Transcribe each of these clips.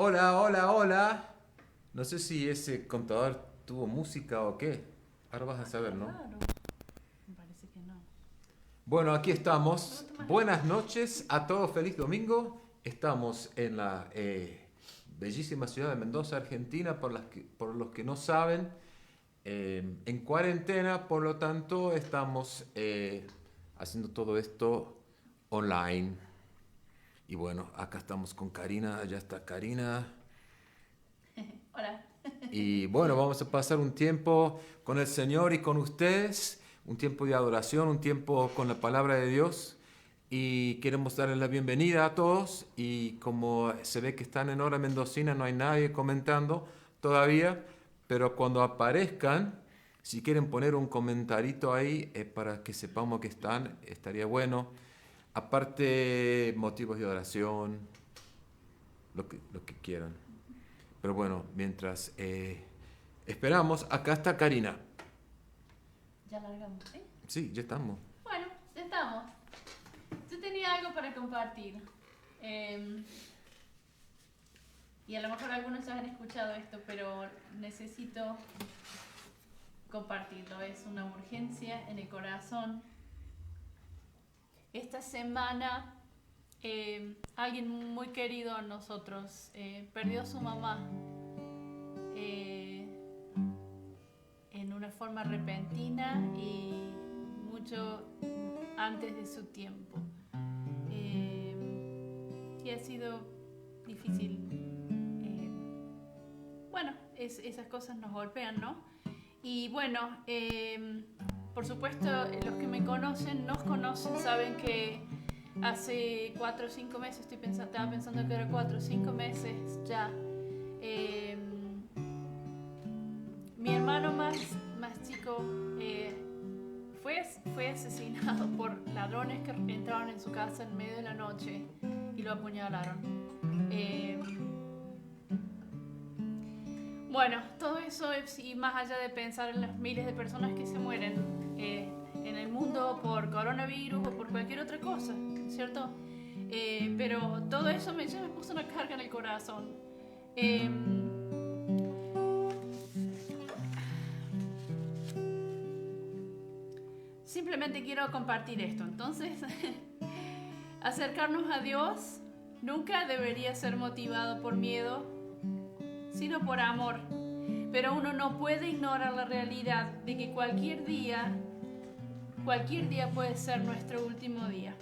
Hola, hola, hola. No sé si ese contador tuvo música o qué. Ahora vas a Qué saber, ¿no? raro. Me parece que no. Bueno, aquí ¿Cómo estamos. tomas el Buenas mate? noches a todos. Feliz domingo. Estamos en la bellísima ciudad de Mendoza, Argentina, por los que no saben, en cuarentena. Por lo tanto, estamos haciendo todo esto online. Y bueno, acá estamos con Karina. Allá está Karina. Hola. Y bueno, vamos a pasar un tiempo con el Señor y con ustedes, un tiempo de adoración, un tiempo con la palabra de Dios. Y queremos darles la bienvenida a todos. Y como se ve que están en hora mendocina, no hay nadie comentando todavía. Pero cuando aparezcan, si quieren poner un comentarito ahí para que sepamos que están, estaría bueno. Aparte, motivos de oración, lo que quieran. Pero bueno, mientras esperamos, acá está Karina. Ya largamos, ¿sí? Sí, ya estamos. Bueno, ya estamos. Yo tenía algo para compartir. Eh, y a lo mejor algunos ya han escuchado esto, pero necesito compartirlo. Es una urgencia en el corazón. Esta semana, alguien muy querido a nosotros perdió a su mamá. eh, en una forma repentina y mucho antes de su tiempo. Y ha sido difícil. Eh, bueno, esas cosas nos golpean, ¿no? Y bueno, por supuesto, los que me conocen, nos conocen, saben que hace 4 o 5 meses, estaba pensando que era 4 o 5 meses ya, eh, mi hermano más chico fue asesinado por ladrones que entraron en su casa en medio de la noche y lo apuñalaron. Eh, bueno, todo eso y más allá de pensar en las miles de personas que se mueren en el mundo por coronavirus o por cualquier otra cosa, ¿cierto? Pero todo eso ya me puso una carga en el corazón. Eh, Simplemente quiero compartir esto. Entonces, acercarnos a Dios nunca debería ser motivado por miedo, sino por amor. Pero uno no puede ignorar la realidad de que cualquier día puede ser nuestro último día.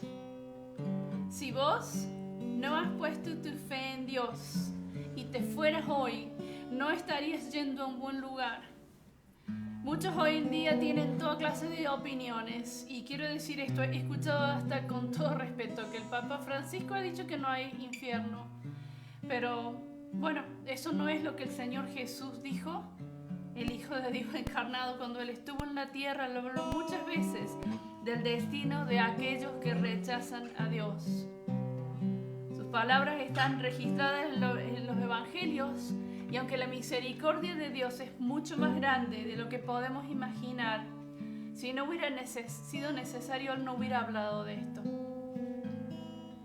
Si vos no has puesto tu fe en Dios y te fueras hoy, no estarías yendo a un buen lugar. Muchos hoy en día tienen toda clase de opiniones y quiero decir esto, he escuchado hasta con todo respeto que el Papa Francisco ha dicho que no hay infierno, pero bueno, eso no es lo que el Señor Jesús dijo, el Hijo de Dios encarnado cuando Él estuvo en la tierra, lo habló muchas veces del destino de aquellos que rechazan a Dios. Sus palabras están registradas en los evangelios y aunque la misericordia de Dios es mucho más grande de lo que podemos imaginar, si no hubiera sido necesario, Él no hubiera hablado de esto.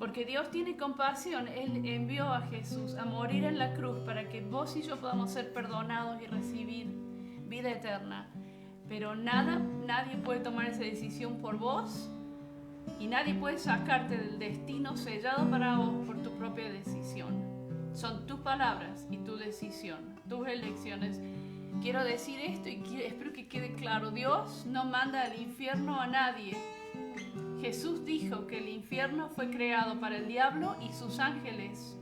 Porque Dios tiene compasión, Él envió a Jesús a morir en la cruz para que vos y yo podamos ser perdonados y recibir vida eterna. Pero nadie puede tomar esa decisión por vos y nadie puede sacarte del destino sellado para vos por tu propia decisión. Son tus palabras y tu decisión, tus elecciones. Quiero decir esto y espero que quede claro. Dios no manda al infierno a nadie. Jesús dijo que el infierno fue creado para el diablo y sus ángeles.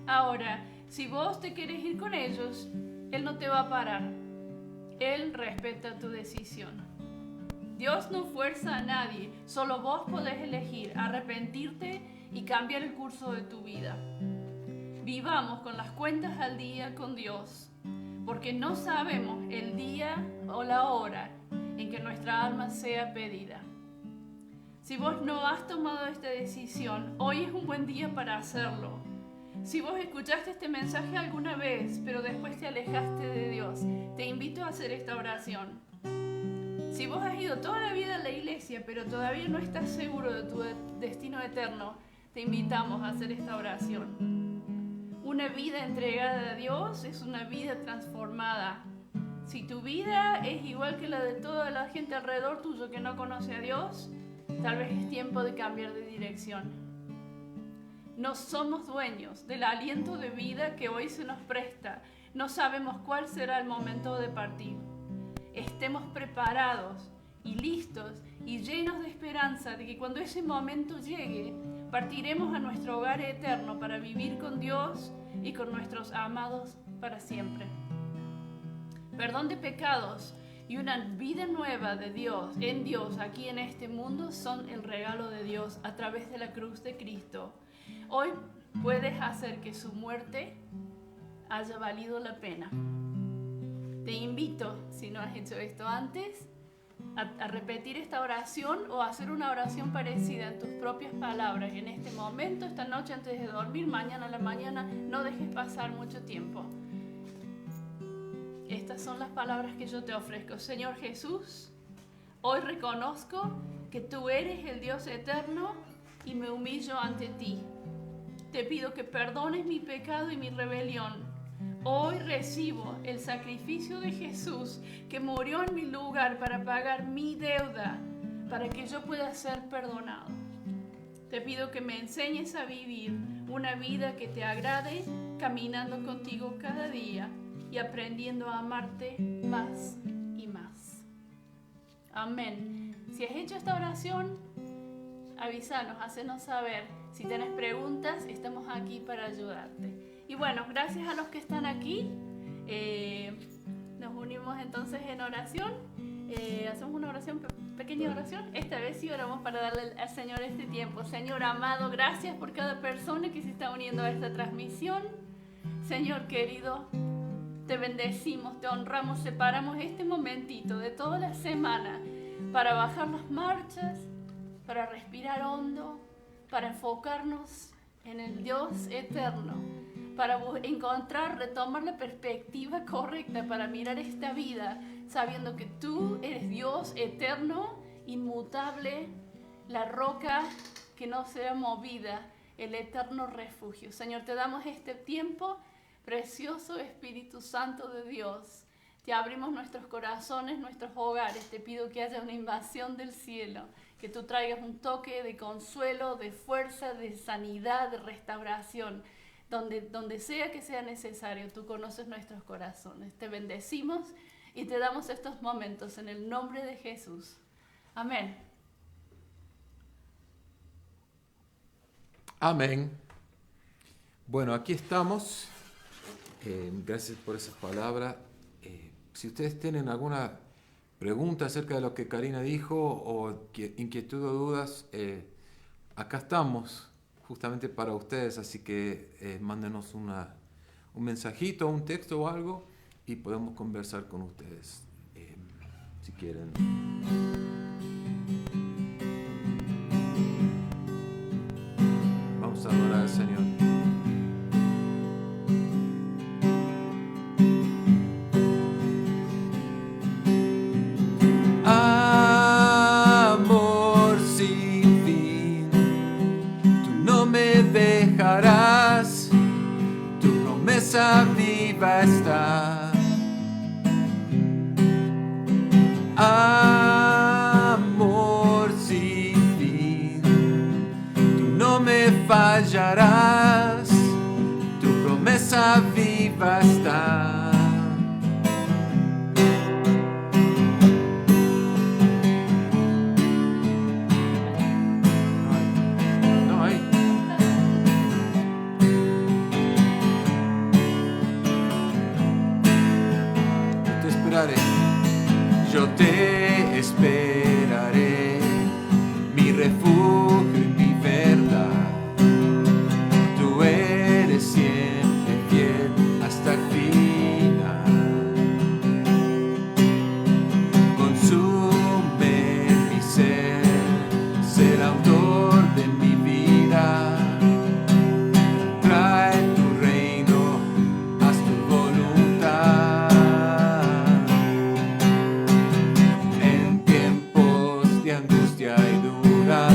Ahora, si vos te querés ir con ellos, Él no te va a parar. Él respeta tu decisión. Dios no fuerza a nadie, solo vos podés elegir arrepentirte y cambiar el curso de tu vida. Vivamos con las cuentas al día con Dios, porque no sabemos el día o la hora en que nuestra alma sea pedida. Si vos no has tomado esta decisión, hoy es un buen día para hacerlo. Si vos escuchaste este mensaje alguna vez, pero después te alejaste de Dios, te invito a hacer esta oración. Si vos has ido toda la vida a la iglesia, pero todavía no estás seguro de tu destino eterno, te invitamos a hacer esta oración. Una vida entregada a Dios es una vida transformada. Si tu vida es igual que la de toda la gente alrededor tuyo que no conoce a Dios, tal vez es tiempo de cambiar de dirección. No somos dueños del aliento de vida que hoy se nos presta. No sabemos cuál será el momento de partir. Estemos preparados y listos y llenos de esperanza de que cuando ese momento llegue, partiremos a nuestro hogar eterno para vivir con Dios y con nuestros amados para siempre. Perdón de pecados y una vida nueva de Dios, en Dios, aquí en este mundo, son el regalo de Dios a través de la cruz de Cristo. Hoy puedes hacer que su muerte haya valido la pena. Te invito, si no has hecho esto antes, a repetir esta oración o a hacer una oración parecida en tus propias palabras en este momento, esta noche antes de dormir, mañana a la mañana. No dejes pasar mucho tiempo. Estas son las palabras que yo te ofrezco. Señor Jesús, hoy reconozco que tú eres el Dios eterno y me humillo ante ti. Te pido que perdones mi pecado y mi rebelión. Hoy recibo el sacrificio de Jesús que murió en mi lugar para pagar mi deuda, para que yo pueda ser perdonado. Te pido que me enseñes a vivir una vida que te agrade, caminando contigo cada día y aprendiendo a amarte más y más. Amén. Si has hecho esta oración, avísanos, hacenos saber. Si tienes preguntas, estamos aquí para ayudarte. Y bueno, gracias a los que están aquí. Nos unimos entonces en oración. Hacemos una oración, pequeña oración. Esta vez sí oramos para darle al Señor este tiempo. Señor amado, gracias por cada persona que se está uniendo a esta transmisión. Señor querido, te bendecimos, te honramos, separamos este momentito de toda la semana para bajar las marchas, para respirar hondo, para enfocarnos en el Dios eterno, para encontrar, retomar la perspectiva correcta para mirar esta vida, sabiendo que tú eres Dios eterno, inmutable, la roca que no será movida, el eterno refugio. Señor, te damos este tiempo. Precioso Espíritu Santo de Dios, te abrimos nuestros corazones, nuestros hogares. Te pido que haya una invasión del cielo, que tú traigas un toque de consuelo, de fuerza, de sanidad, de restauración. Donde sea que sea necesario, tú conoces nuestros corazones. Te bendecimos y te damos estos momentos en el nombre de Jesús. Amén. Amén. Bueno, aquí estamos. Gracias por esas palabras. Si ustedes tienen alguna pregunta acerca de lo que Karina dijo o inquietud o dudas, acá estamos justamente para ustedes, así que mándenos un mensajito, un texto o algo y podemos conversar con ustedes si quieren. Vamos a adorar al Señor. Viva está. Amor sin fin, tú no me fallarás, tu promesa viva está. Yo te esperaré, mi refugio y mi verdad. Tú eres siempre fiel hasta el final. Consume mi ser el autor de mi vida. Trae tu reino, haz tu voluntad. Angustia y dura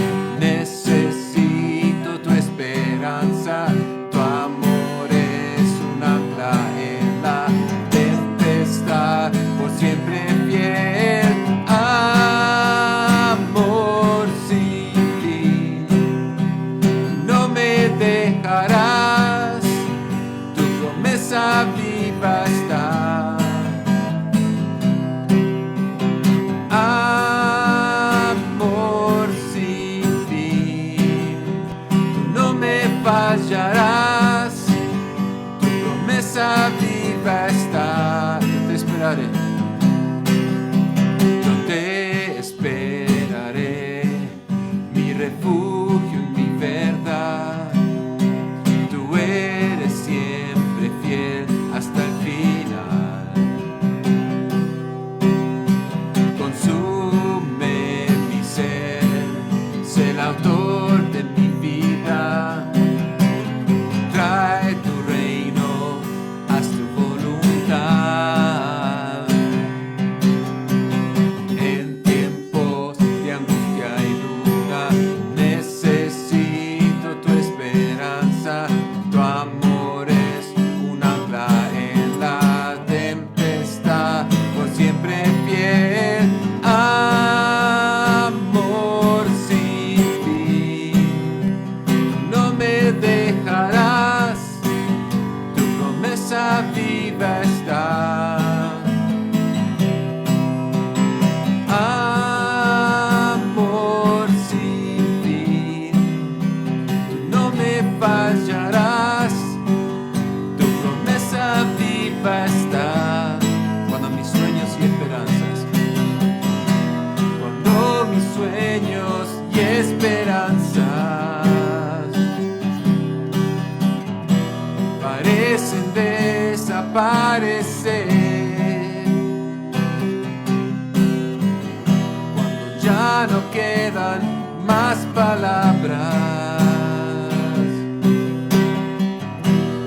más palabras.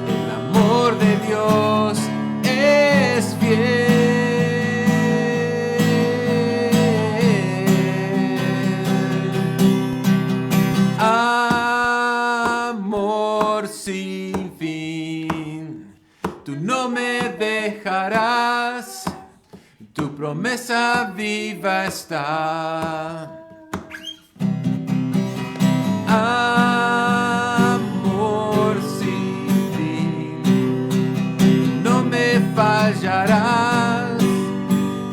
El amor de Dios es fiel. Amor sin fin, tú no me dejarás, tu promesa viva está. Amor sin fin, no me fallarás,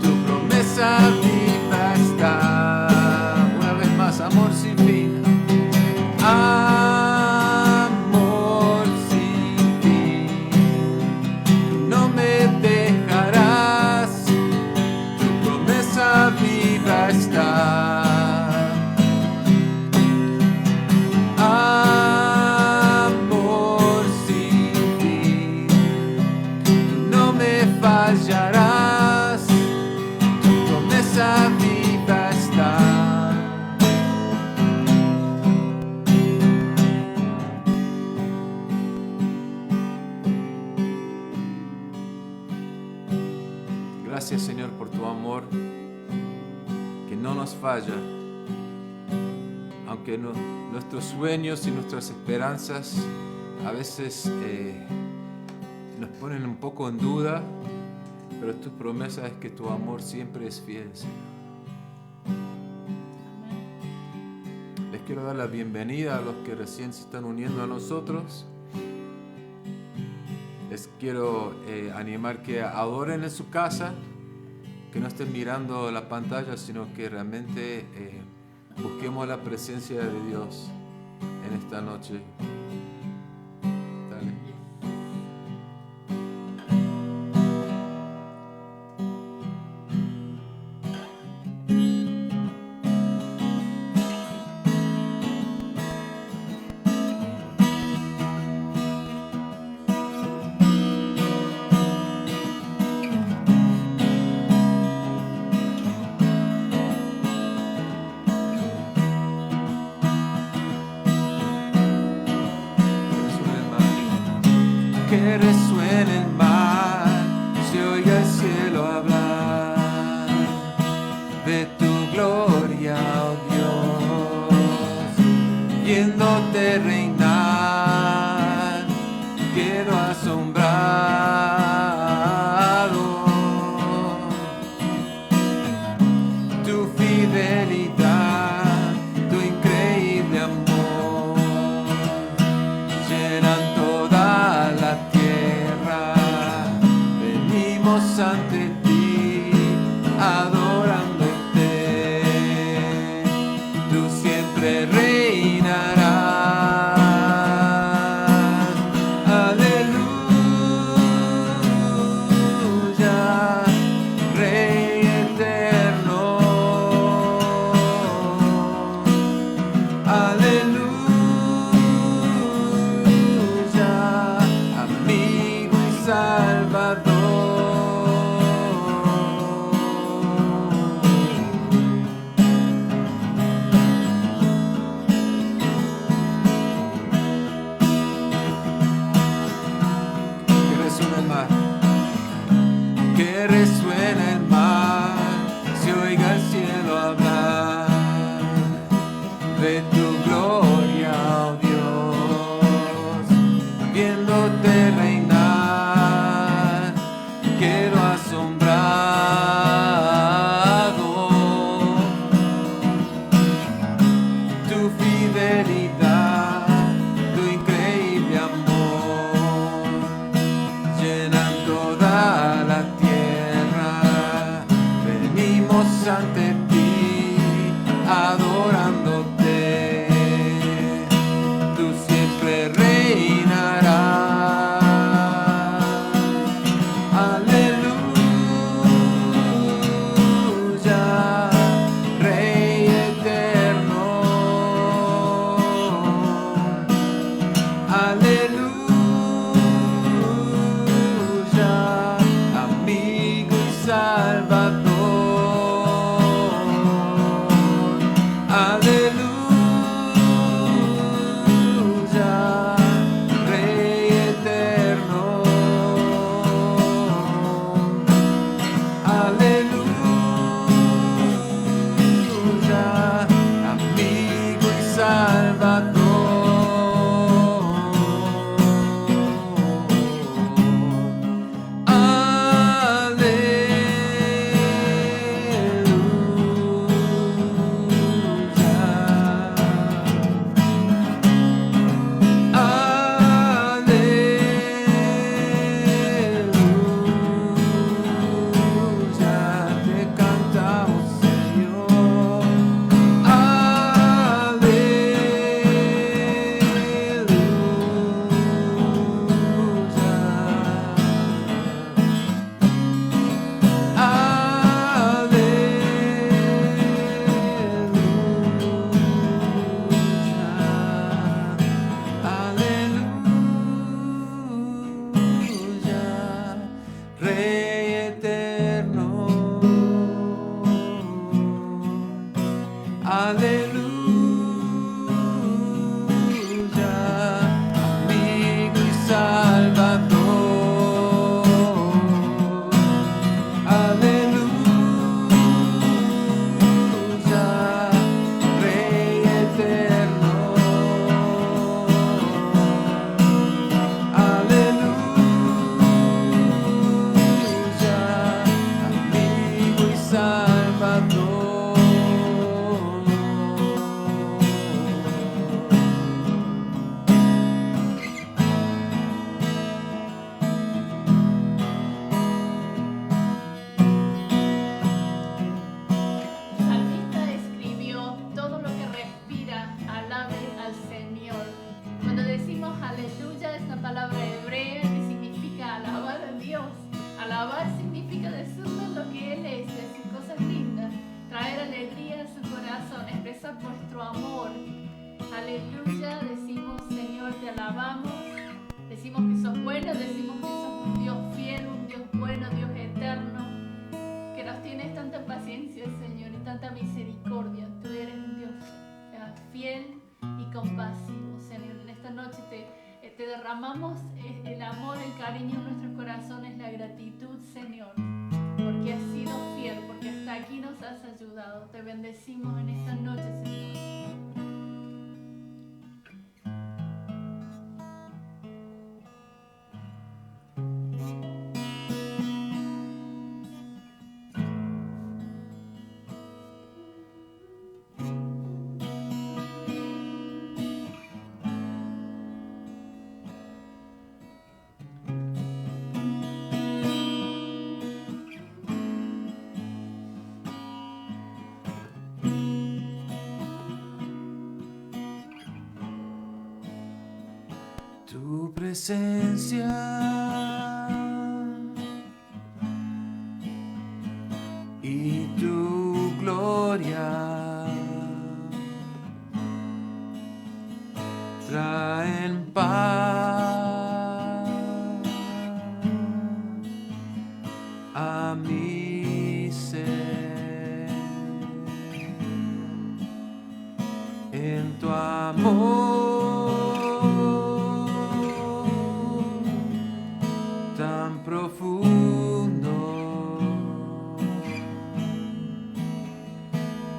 tu promesa viva está. Una vez más, amor sin fin. Amor sin fin, no me dejarás, tu promesa viva está. Amor sin fin, no me fallarás, tu promesa viva está. Gracias, Señor, por tu amor que no nos falla. Aunque nuestros sueños y nuestras esperanzas a veces nos ponen un poco en duda, pero tu promesa es que tu amor siempre es fiel, Señor. Les quiero dar la bienvenida a los que recién se están uniendo a nosotros. Les quiero animar que adoren en su casa, que no estén mirando la pantalla, sino que realmente busquemos la presencia de Dios en esta noche. Dale. Que resuene el mar, se oiga el cielo hablar de tu gloria, oh Dios, viéndote reinar, quedo asombrado. Tu fidelidad, tu increíble amor, llenan toda la tierra. Venimos ante ti, adorándote. Tú siempre reinarás. Aleluya, Rey eterno. Aleluya, amigo y salvador. Que resuene el mar, que resuene el mar, se oiga el cielo hablar de tu gloria, oh Dios, viéndote reinar, quedo asombrado. Tu fidelidad, tu increíble amor, llenan toda la tierra. Venimos ante ti, adorándote. Tú siempre reinarás. Aleluya, Rey eterno. Aleluya, amigo y salvador. Aleluya. Aleluya, amigo y salvador. Aleluya, Rey eterno. Aleluya, amigo y salvador. El salmista escribió: todo lo que respira, alabe al Señor. Cuando decimos aleluya, es una palabra hebrea que significa alabar a Dios. Alabar significa decirle lo que Él es, decir cosas lindas, traer alegría a su corazón, expresar nuestro amor. Aleluya, decimos: Señor, te alabamos. Decimos que sos bueno, decimos que sos un Dios fiel, un Dios bueno, Dios eterno, que nos tienes tanta paciencia, Señor, y tanta misericordia. Tú eres un Dios fiel y compasivo, Señor. En esta noche te derramamos el amor, el cariño en nuestros corazones, la gratitud, Señor, porque has sido fiel, porque hasta aquí nos has ayudado. Te bendecimos en esta noche, Señor. Tu presencia y tu gloria traen paz a mi ser. En tu amor tan profundo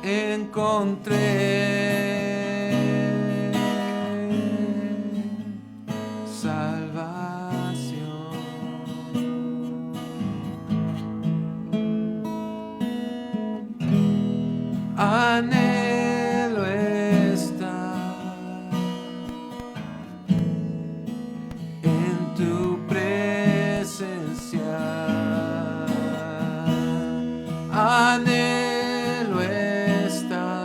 encontré salvación. Anhelo estar en tu presencia. Anhelo estar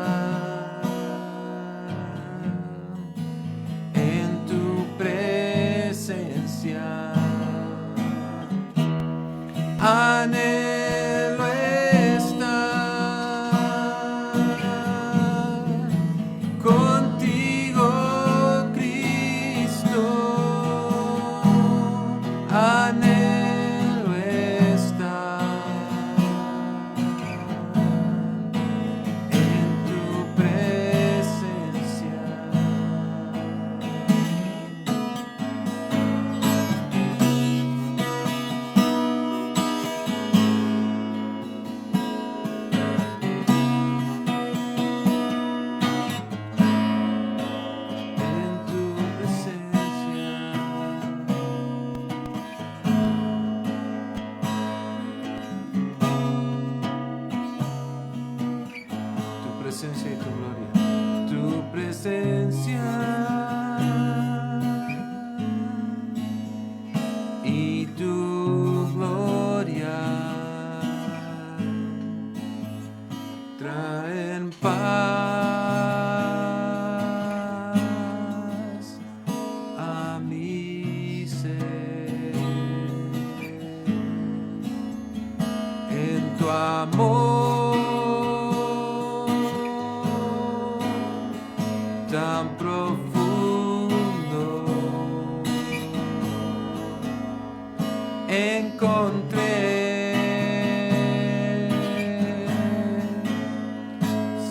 en tu presencia. Anhelo estar contigo, Cristo. Anhelo estar en tu presencia. En tu presencia. Tu presencia y tu gloria. Tu presencia y tu gloria traen paz a mi ser. En tu amor tan profundo encontré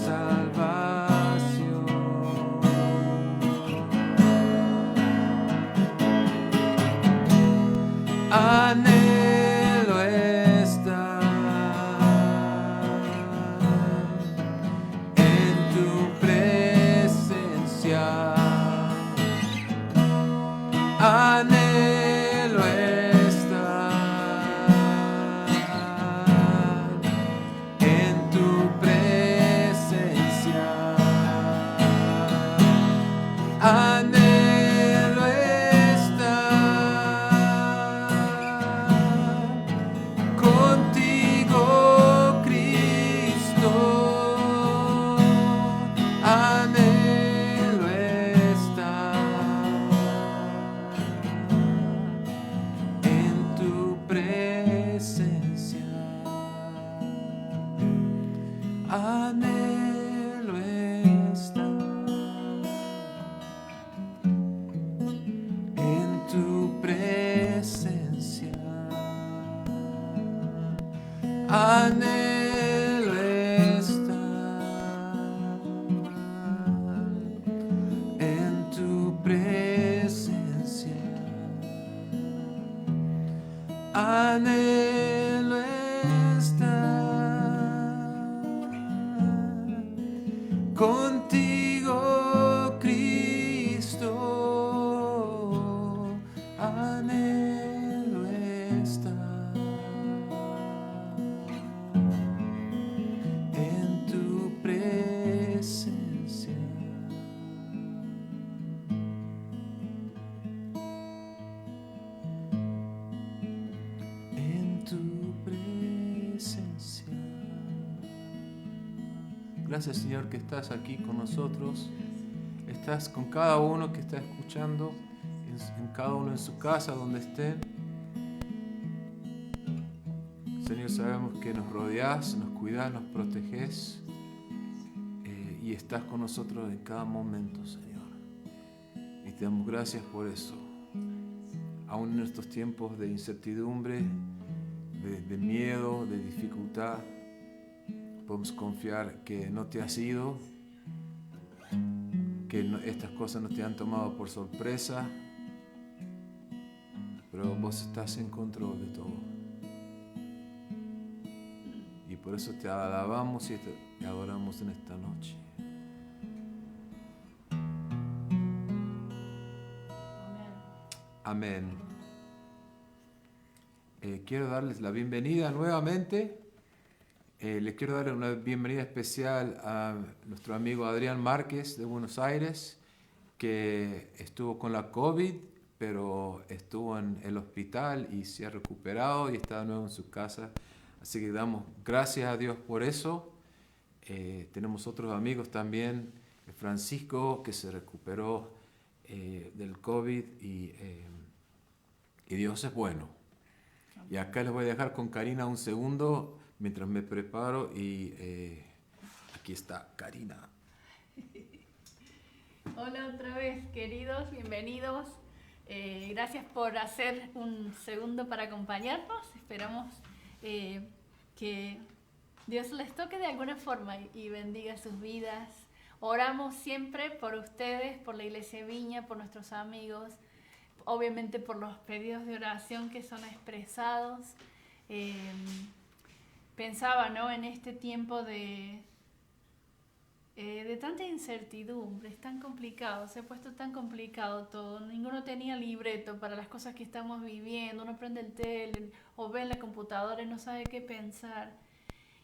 salvación. Anhelo estar en tu presencia. Anhelo estar en tu presencia. Anhelo estar contigo, Cristo. Anhelo estar en tu presencia. En tu presencia. Gracias, Señor, que estás aquí con nosotros. Estás con cada uno que está escuchando, en cada uno en su casa, donde estén. Señor, sabemos que nos rodeás, nos cuidás, nos protegés y estás con nosotros en cada momento, Señor. Y te damos gracias por eso. Aún en estos tiempos de incertidumbre, de miedo, de dificultad, podemos confiar que no te has ido, que estas cosas no te han tomado por sorpresa, pero vos estás en control de todo. Y por eso te alabamos y te adoramos en esta noche. Amén. Quiero darles la bienvenida nuevamente. Les quiero dar una bienvenida especial a nuestro amigo Adrián Márquez de Buenos Aires, que estuvo con la COVID, pero estuvo en el hospital y se ha recuperado y está de nuevo en su casa. Así que damos gracias a Dios por eso. Tenemos otros amigos también, Francisco, que se recuperó del COVID y Dios es bueno. Y acá les voy a dejar con Karina un segundo mientras me preparo y aquí está Karina. Hola otra vez, queridos, bienvenidos. Gracias por hacer un segundo para acompañarnos. Esperamos que Dios les toque de alguna forma y bendiga sus vidas. Oramos siempre por ustedes, por la Iglesia Viña, por nuestros amigos, obviamente por los pedidos de oración que son expresados. Pensaba, ¿no?, en este tiempo de tanta incertidumbre, es tan complicado, se ha puesto tan complicado todo, ninguno tenía libreto para las cosas que estamos viviendo, uno prende el tele o ve en la computadora y no sabe qué pensar.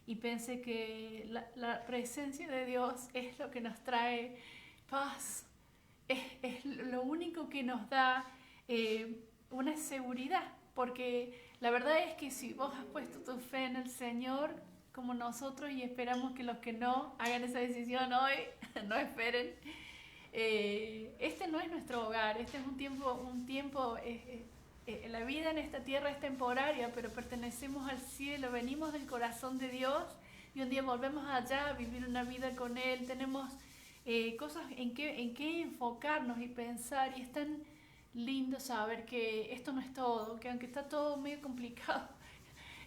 Y pensé que la presencia de Dios es lo que nos trae paz, es lo único que nos da una seguridad, porque la verdad es que si vos has puesto tu fe en el Señor, como nosotros, y esperamos que los que no hagan esa decisión hoy, no esperen, este no es nuestro hogar, este es un tiempo la vida en esta tierra es temporaria, pero pertenecemos al cielo, venimos del corazón de Dios y un día volvemos allá a vivir una vida con Él. Tenemos cosas en qué enfocarnos y pensar, y es tan lindo saber que esto no es todo, que aunque está todo medio complicado,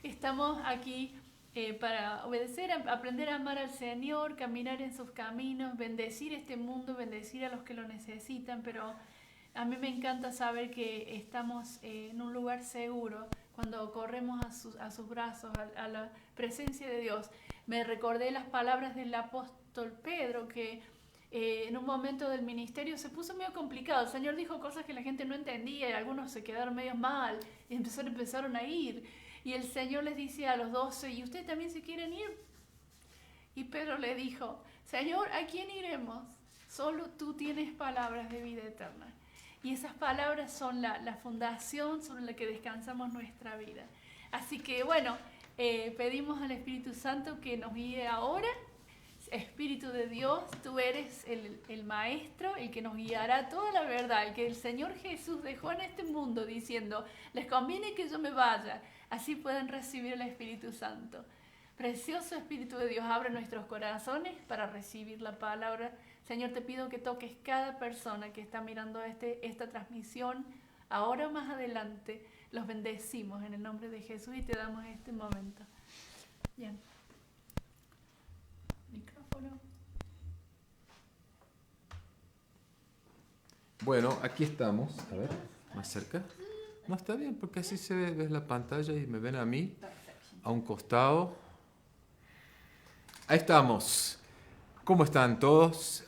estamos aquí para obedecer, aprender a amar al Señor, caminar en sus caminos, bendecir este mundo, bendecir a los que lo necesitan, pero a mí me encanta saber que estamos en un lugar seguro cuando corremos a sus brazos, a la presencia de Dios. Me recordé las palabras del apóstol Pedro, que en un momento del ministerio se puso medio complicado. El Señor dijo cosas que la gente no entendía y algunos se quedaron medio mal y empezaron a ir. Y el Señor les dice a los 12, ¿y ustedes también se quieren ir? Y Pedro le dijo, Señor, ¿a quién iremos? Solo tú tienes palabras de vida eterna. Y esas palabras son la fundación sobre la que descansamos nuestra vida. Así que bueno, pedimos al Espíritu Santo que nos guíe ahora. Espíritu de Dios, tú eres el Maestro, el que nos guiará toda la verdad, el que el Señor Jesús dejó en este mundo diciendo, les conviene que yo me vaya, así pueden recibir el Espíritu Santo. Precioso Espíritu de Dios, abre nuestros corazones para recibir la palabra. Señor, te pido que toques cada persona que está mirando esta transmisión. Ahora o más adelante, los bendecimos en el nombre de Jesús y te damos este momento. Bien. Micrófono. Bueno, aquí estamos. A ver, más cerca. No, está bien, porque así se ve, ves la pantalla y me ven a mí, a un costado. Ahí estamos. ¿Cómo están todos?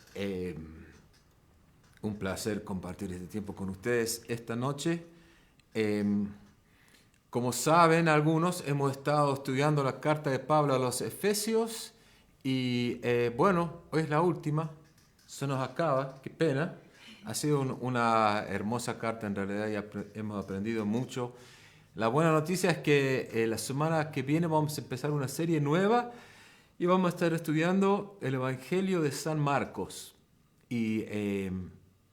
Un placer compartir este tiempo con ustedes esta noche. Como saben algunos, hemos estado estudiando la carta de Pablo a los Efesios y bueno, hoy es la última, se nos acaba, qué pena. Ha sido una hermosa carta en realidad y hemos aprendido mucho. La buena noticia es que la semana que viene vamos a empezar una serie nueva y vamos a estar estudiando el Evangelio de San Marcos. Y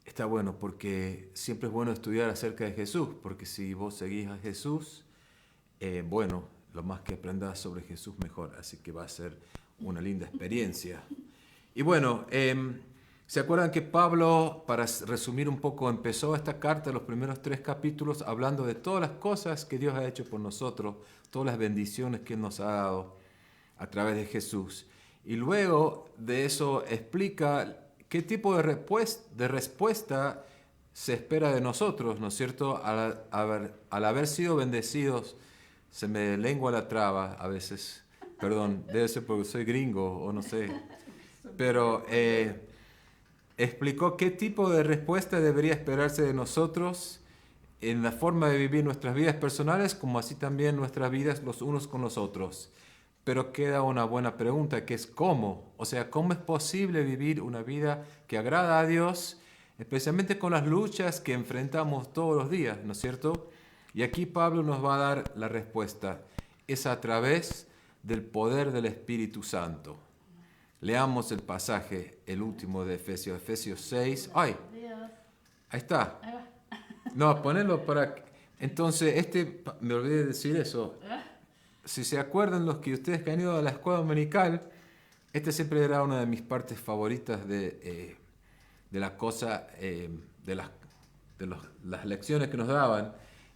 está bueno porque siempre es bueno estudiar acerca de Jesús, porque si vos seguís a Jesús, bueno, lo más que aprendas sobre Jesús mejor, así que va a ser una linda experiencia. Y bueno, ¿se acuerdan que Pablo, para resumir un poco, empezó esta carta, los primeros 3 capítulos, hablando de todas las cosas que Dios ha hecho por nosotros, todas las bendiciones que Él nos ha dado a través de Jesús? Y luego de eso explica qué tipo de respuesta se espera de nosotros, ¿no es cierto? Al haber sido bendecidos, se me lengua la traba a veces, perdón, debe ser porque soy gringo o no sé, pero explicó qué tipo de respuesta debería esperarse de nosotros en la forma de vivir nuestras vidas personales, como así también nuestras vidas los unos con los otros. Pero queda una buena pregunta, que es ¿cómo? O sea, ¿cómo es posible vivir una vida que agrada a Dios, especialmente con las luchas que enfrentamos todos los días, ¿no es cierto? Y aquí Pablo nos va a dar la respuesta. Es a través del poder del Espíritu Santo. Leamos el pasaje, el último de Efesios, Efesios 6. ¡Ay! Ahí está. No, ponelo para... Entonces, me olvidé de decir eso. Si se acuerdan los que ustedes que han ido a la escuela dominical, siempre era una de mis partes favoritas de la cosa, de las lecciones que nos daban.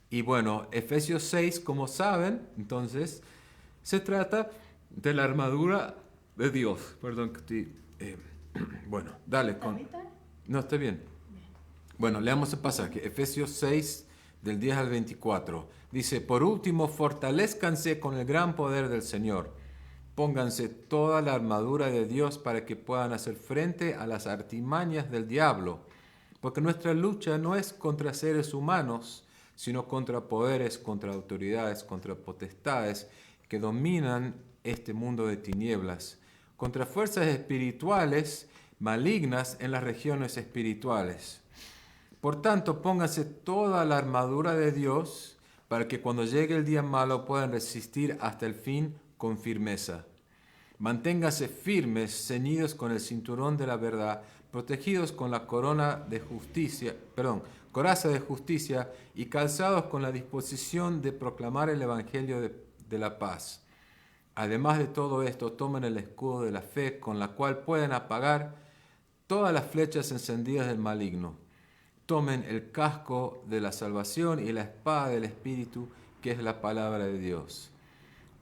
Y bueno, Efesios 6, como saben, entonces, se trata de la armadura de Dios. Perdón que estoy... bueno, dale. No, está bien. Bueno, leamos el pasaje. Efesios 6, del 10 al 24. Dice, por último, fortalézcanse con el gran poder del Señor. Pónganse toda la armadura de Dios para que puedan hacer frente a las artimañas del diablo. Porque nuestra lucha no es contra seres humanos, sino contra poderes, contra autoridades, contra potestades que dominan este mundo de tinieblas, contra fuerzas espirituales malignas en las regiones espirituales. Por tanto, pónganse toda la armadura de Dios para que cuando llegue el día malo puedan resistir hasta el fin con firmeza. Manténganse firmes, ceñidos con el cinturón de la verdad, protegidos con la coraza de justicia y calzados con la disposición de proclamar el Evangelio de la paz. Además de todo esto, tomen el escudo de la fe con la cual pueden apagar todas las flechas encendidas del maligno. Tomen el casco de la salvación y la espada del Espíritu, que es la palabra de Dios.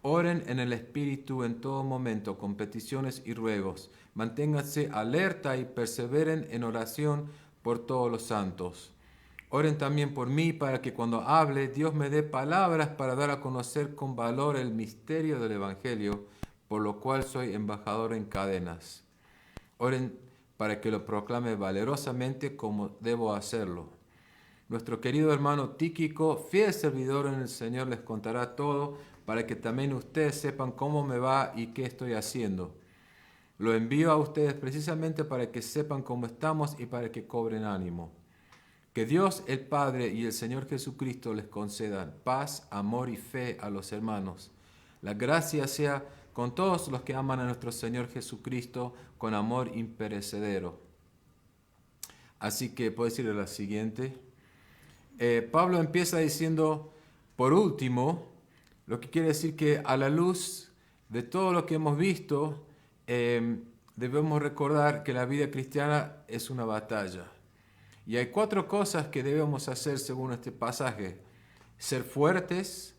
Oren en el Espíritu en todo momento, con peticiones y ruegos. Manténganse alerta y perseveren en oración por todos los santos. Oren también por mí para que cuando hable, Dios me dé palabras para dar a conocer con valor el misterio del Evangelio, por lo cual soy embajador en cadenas. Oren para que lo proclame valerosamente como debo hacerlo. Nuestro querido hermano Tíquico, fiel servidor en el Señor, les contará todo para que también ustedes sepan cómo me va y qué estoy haciendo. Lo envío a ustedes precisamente para que sepan cómo estamos y para que cobren ánimo. Que Dios el Padre y el Señor Jesucristo les concedan paz, amor y fe a los hermanos. La gracia sea con todos los que aman a nuestro Señor Jesucristo con amor imperecedero. Así que puedo decirle la siguiente. Pablo empieza diciendo, por último, lo que quiere decir que a la luz de todo lo que hemos visto, debemos recordar que la vida cristiana es una batalla. Y hay 4 cosas que debemos hacer según este pasaje: ser fuertes,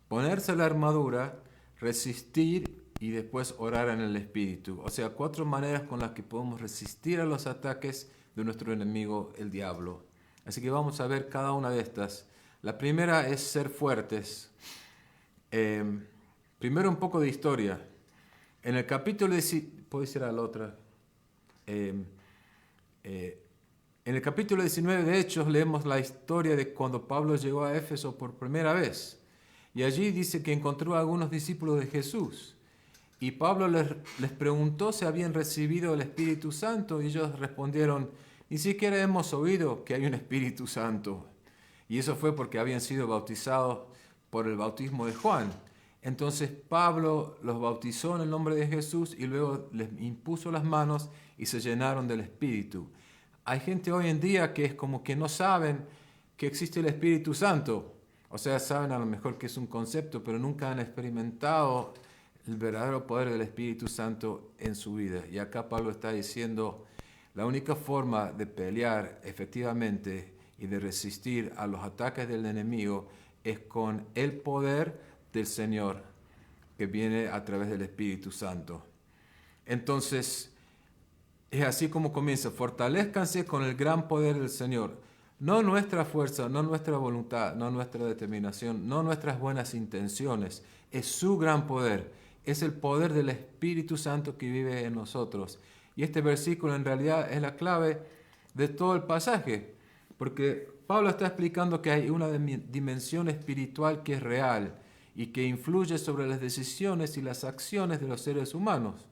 ponerse la armadura, resistir y después orar en el Espíritu. O sea, 4 maneras con las que podemos resistir a los ataques de nuestro enemigo, el diablo. Así que vamos a ver cada una de estas. La primera es ser fuertes. Primero un poco de historia. En el capítulo... ¿Puedes ir a la otra? En el capítulo 19 de Hechos leemos la historia de cuando Pablo llegó a Éfeso por primera vez. Y allí dice que encontró a algunos discípulos de Jesús. Y Pablo les preguntó si habían recibido el Espíritu Santo y ellos respondieron: ni siquiera hemos oído que hay un Espíritu Santo. Y eso fue porque habían sido bautizados por el bautismo de Juan. Entonces Pablo los bautizó en el nombre de Jesús y luego les impuso las manos y se llenaron del Espíritu. Hay gente hoy en día que es como que no saben que existe el Espíritu Santo. O sea, saben a lo mejor que es un concepto, pero nunca han experimentado el verdadero poder del Espíritu Santo en su vida. Y acá Pablo está diciendo, la única forma de pelear efectivamente y de resistir a los ataques del enemigo es con el poder del Señor que viene a través del Espíritu Santo. Entonces, es así como comienza: fortalezcanse con el gran poder del Señor. No nuestra fuerza, no nuestra voluntad, no nuestra determinación, no nuestras buenas intenciones. Es su gran poder. Es el poder del Espíritu Santo que vive en nosotros. Y este versículo en realidad es la clave de todo el pasaje, porque Pablo está explicando que hay una dimensión espiritual que es real y que influye sobre las decisiones y las acciones de los seres humanos.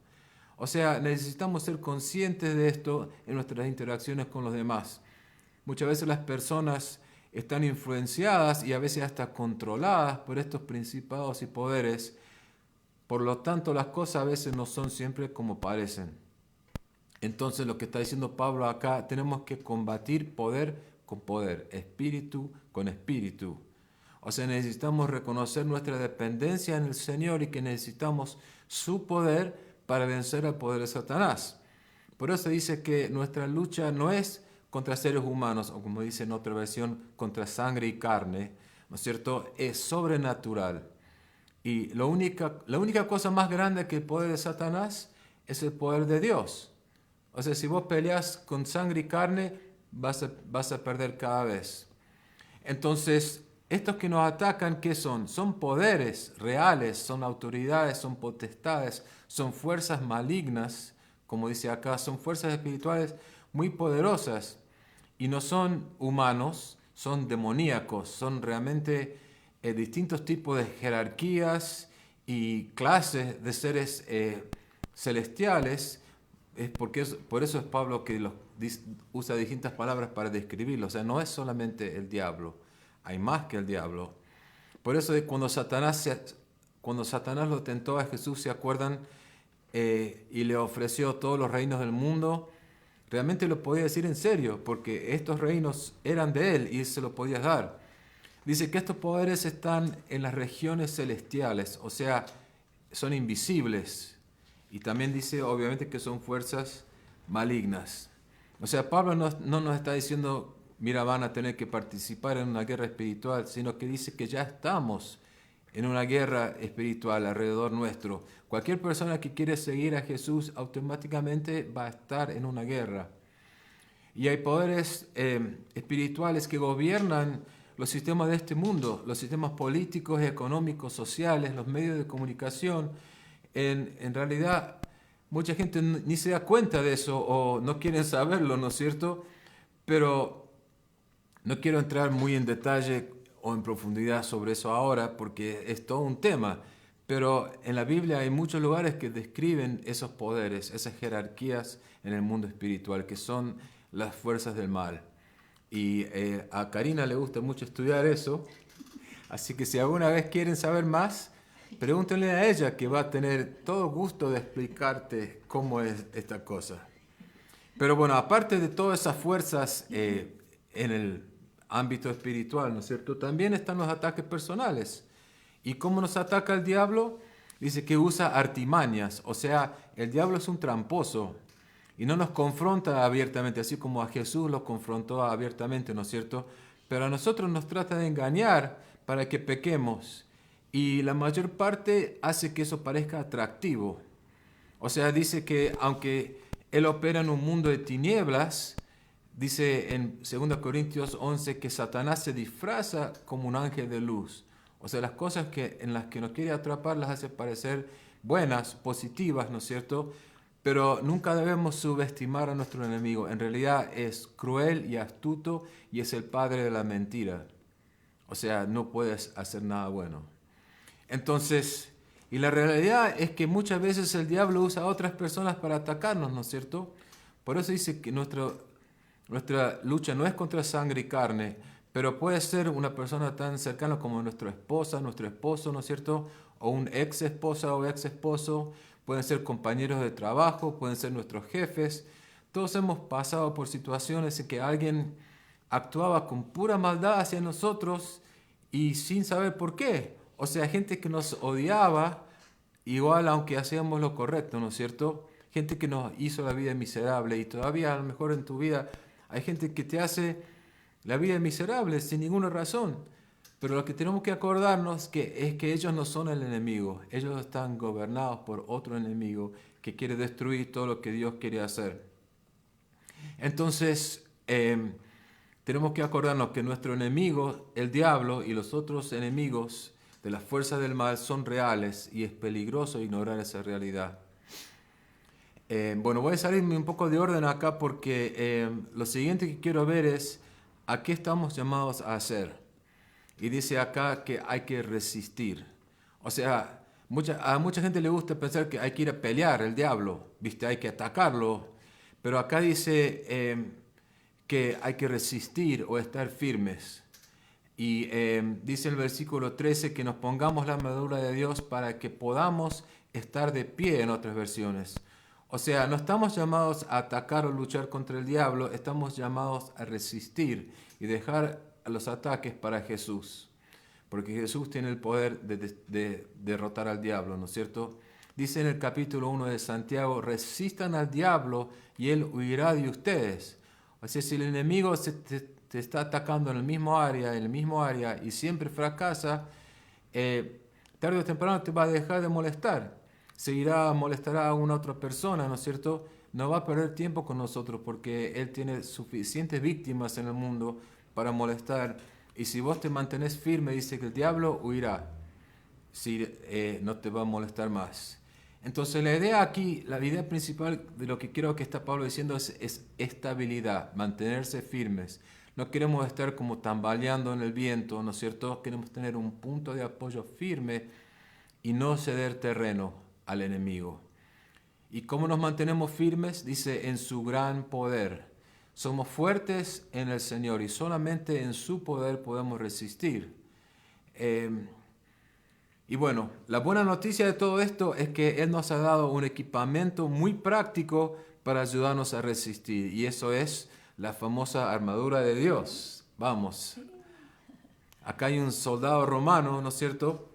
O sea, necesitamos ser conscientes de esto en nuestras interacciones con los demás. Muchas veces las personas están influenciadas y a veces hasta controladas por estos principados y poderes. Por lo tanto, las cosas a veces no son siempre como parecen. Entonces, lo que está diciendo Pablo acá, tenemos que combatir poder con poder, espíritu con espíritu. O sea, necesitamos reconocer nuestra dependencia en el Señor y que necesitamos su poder para vencer al poder de Satanás. Por eso dice que nuestra lucha no es contra seres humanos, o como dice en otra versión, contra sangre y carne, ¿no es cierto? Es sobrenatural. Y la única cosa más grande que el poder de Satanás es el poder de Dios. O sea, si vos peleas con sangre y carne, vas a perder cada vez. Entonces, estos que nos atacan, ¿qué son? Son poderes reales, son autoridades, son potestades, son fuerzas malignas, como dice acá, son fuerzas espirituales muy poderosas y no son humanos, son demoníacos, son realmente distintos tipos de jerarquías y clases de seres celestiales. Por eso es Pablo que usa distintas palabras para describirlo. O sea, no es solamente el diablo, hay más que el diablo. Por eso cuando Satanás lo tentó a Jesús, ¿se acuerdan? Y le ofreció todos los reinos del mundo. Realmente lo podía decir en serio, porque estos reinos eran de él y se los podía dar. Dice que estos poderes están en las regiones celestiales, o sea, son invisibles. Y también dice, obviamente, que son fuerzas malignas. O sea, Pablo no nos está diciendo, mira, van a tener que participar en una guerra espiritual, sino que dice que ya estamos en una guerra espiritual alrededor nuestro. Cualquier persona que quiere seguir a Jesús automáticamente va a estar en una guerra. Y hay poderes espirituales que gobiernan los sistemas de este mundo, los sistemas políticos, económicos, sociales, los medios de comunicación. En realidad, mucha gente ni se da cuenta de eso o no quieren saberlo, ¿no es cierto? Pero no quiero entrar muy en detalle o en profundidad sobre eso ahora porque es todo un tema. Pero en la Biblia hay muchos lugares que describen esos poderes, esas jerarquías en el mundo espiritual, que son las fuerzas del mal. Y a Karina le gusta mucho estudiar eso. Así que si alguna vez quieren saber más, pregúntenle a ella, que va a tener todo gusto de explicarte cómo es esta cosa. Pero bueno, aparte de todas esas fuerzas en el ámbito espiritual, ¿no es cierto? También están los ataques personales. ¿Y cómo nos ataca el diablo? dice que usa artimañas, o sea, el diablo es un tramposo y no nos confronta abiertamente, así como a Jesús lo confrontó abiertamente, ¿no es cierto? Pero a nosotros nos trata de engañar para que pequemos y la mayor parte hace que eso parezca atractivo. O sea, dice que aunque él opera en un mundo de tinieblas, dice en 2 Corintios 11 que Satanás se disfraza como un ángel de luz. O sea, las cosas en las que nos quiere atrapar las hace parecer buenas, positivas, ¿no es cierto? Pero nunca debemos subestimar a nuestro enemigo. En realidad es cruel y astuto y es el padre de la mentira. O sea, no puedes hacer nada bueno. Entonces, y la realidad es que muchas veces el diablo usa a otras personas para atacarnos, ¿no es cierto? Por eso dice que nuestra lucha no es contra sangre y carne, pero puede ser una persona tan cercana como nuestra esposa, nuestro esposo, ¿no es cierto? O un ex esposa o ex esposo, pueden ser compañeros de trabajo, pueden ser nuestros jefes. Todos hemos pasado por situaciones en que alguien actuaba con pura maldad hacia nosotros y sin saber por qué. O sea, gente que nos odiaba, igual aunque hacíamos lo correcto, ¿no es cierto? Gente que nos hizo la vida miserable y todavía a lo mejor en tu vida hay gente que te hace la vida miserable sin ninguna razón. Pero lo que tenemos que acordarnos es que ellos no son el enemigo. Ellos están gobernados por otro enemigo que quiere destruir todo lo que Dios quiere hacer. Entonces, tenemos que acordarnos que nuestro enemigo, el diablo y los otros enemigos de las fuerzas del mal son reales y es peligroso ignorar esa realidad. Bueno, voy a salirme un poco de orden acá porque lo siguiente que quiero ver es a qué estamos llamados a hacer. Y dice acá que hay que resistir. O sea, a mucha gente le gusta pensar que hay que ir a pelear el diablo, ¿viste? Hay que atacarlo. Pero acá dice que hay que resistir o estar firmes. Y dice el versículo 13 que nos pongamos la armadura de Dios para que podamos estar de pie en otras versiones. O sea, no estamos llamados a atacar o luchar contra el diablo, estamos llamados a resistir y dejar los ataques para Jesús. Porque Jesús tiene el poder de derrotar al diablo, ¿no es cierto? Dice en el capítulo 1 de Santiago, resistan al diablo y él huirá de ustedes. O sea, si el enemigo te está atacando en el mismo área y siempre fracasa, tarde o temprano te va a dejar de molestar. Molestará a una otra persona, ¿no es cierto? No va a perder tiempo con nosotros porque él tiene suficientes víctimas en el mundo para molestar. Y si vos te mantenés firme, dice que el diablo huirá. Si no te va a molestar más. Entonces la idea principal de lo que quiero que está Pablo diciendo es estabilidad, mantenerse firmes. No queremos estar como tambaleando en el viento, ¿no es cierto? Queremos tener un punto de apoyo firme y no ceder terreno al enemigo. ¿Y cómo nos mantenemos firmes? Dice, en su gran poder. Somos fuertes en el Señor y solamente en su poder podemos resistir. Y bueno, la buena noticia de todo esto es que Él nos ha dado un equipamiento muy práctico para ayudarnos a resistir. Y eso es la famosa armadura de Dios. Vamos. Acá hay un soldado romano, ¿no es cierto?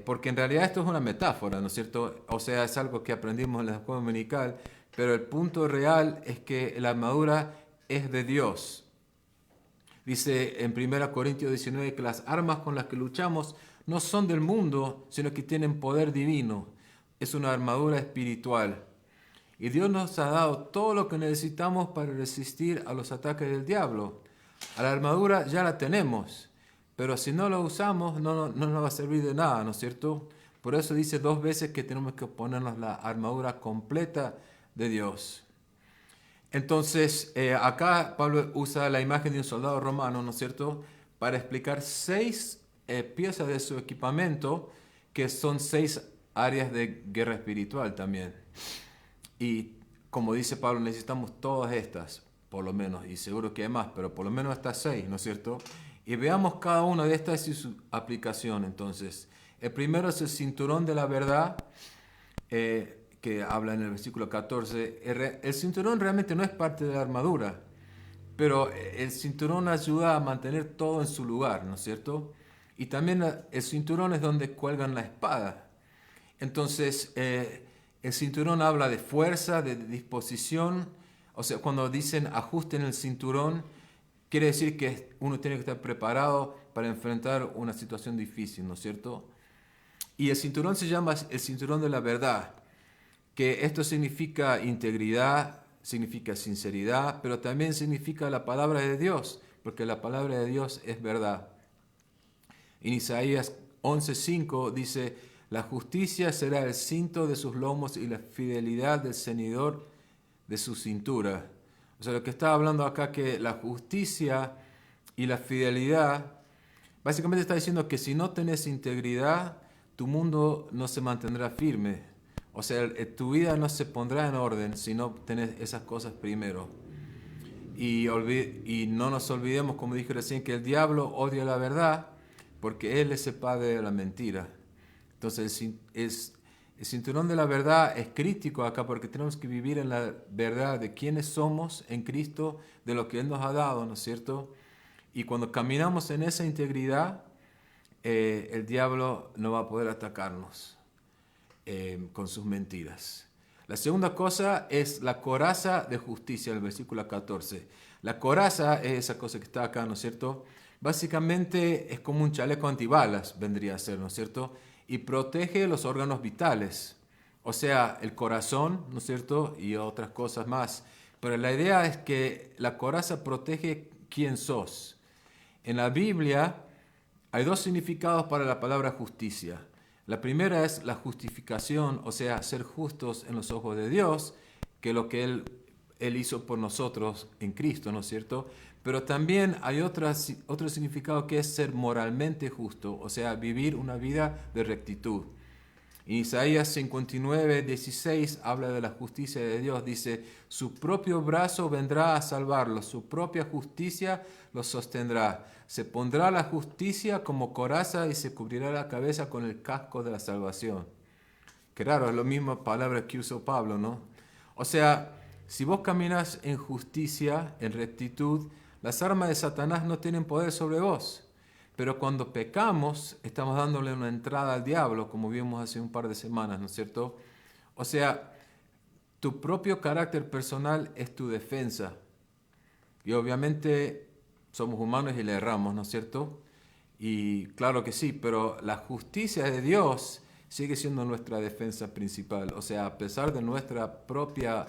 Porque en realidad esto es una metáfora, ¿no es cierto? O sea, es algo que aprendimos en la escuela dominical. Pero el punto real es que la armadura es de Dios. Dice en 1 Corintios 19 que las armas con las que luchamos no son del mundo, sino que tienen poder divino. Es una armadura espiritual. Y Dios nos ha dado todo lo que necesitamos para resistir a los ataques del diablo. A la armadura ya la tenemos, pero si no la usamos no nos va a servir de nada, ¿no es cierto? Por eso dice 2 veces que tenemos que ponernos la armadura completa de Dios. Entonces, acá Pablo usa la imagen de un soldado romano, ¿no es cierto?, para explicar 6 piezas de su equipamiento, que son 6 áreas de guerra espiritual también. Y como dice Pablo, necesitamos todas estas, por lo menos, y seguro que hay más, pero por lo menos estas 6, ¿no es cierto? Y veamos cada una de estas y su aplicación. Entonces, el primero es el cinturón de la verdad, que habla en el versículo 14. El cinturón realmente no es parte de la armadura, pero el cinturón ayuda a mantener todo en su lugar, ¿no es cierto? Y también el cinturón es donde cuelgan la espada. Entonces, el cinturón habla de fuerza, de disposición. O sea, cuando dicen ajusten el cinturón, quiere decir que uno tiene que estar preparado para enfrentar una situación difícil, ¿no es cierto? Y el cinturón se llama el cinturón de la verdad, que esto significa integridad, significa sinceridad, pero también significa la palabra de Dios, porque la palabra de Dios es verdad. En Isaías 11:5 dice, la justicia será el cinto de sus lomos y la fidelidad del ceñidor de su cintura. O sea, lo que está hablando acá que la justicia y la fidelidad, básicamente está diciendo que si no tenés integridad, tu mundo no se mantendrá firme. O sea, tu vida no se pondrá en orden si no tenés esas cosas primero. Y no nos olvidemos, como dije recién, que el diablo odia la verdad porque él es el padre de la mentira. Entonces, el cinturón de la verdad es crítico acá porque tenemos que vivir en la verdad de quiénes somos en Cristo, de lo que Él nos ha dado, ¿no es cierto? Y cuando caminamos en esa integridad, el diablo no va a poder atacarnos con sus mentiras. La segunda cosa es la coraza de justicia, el versículo 14. La coraza es esa cosa que está acá, ¿no es cierto? Básicamente es como un chaleco antibalas, vendría a ser, ¿no es cierto? Y protege los órganos vitales, o sea, el corazón, ¿no es cierto? Y otras cosas más. Pero la idea es que la coraza protege quién sos. En la Biblia hay dos significados para la palabra justicia. La primera es la justificación, o sea, ser justos en los ojos de Dios, que es lo que Él hizo por nosotros en Cristo, ¿no es cierto? Pero también hay otro significado que es ser moralmente justo, o sea, vivir una vida de rectitud. En Isaías 59:16 habla de la justicia de Dios. Dice, su propio brazo vendrá a salvarlos, su propia justicia los sostendrá. Se pondrá la justicia como coraza y se cubrirá la cabeza con el casco de la salvación. Claro, es la misma palabra que usó Pablo, ¿no? O sea, si vos caminas en justicia, en rectitud, las armas de Satanás no tienen poder sobre vos. Pero cuando pecamos, estamos dándole una entrada al diablo, como vimos hace un par de semanas, ¿no es cierto? O sea, tu propio carácter personal es tu defensa. Y obviamente somos humanos y le erramos, ¿no es cierto? Y claro que sí, pero la justicia de Dios sigue siendo nuestra defensa principal. O sea, a pesar de nuestra propia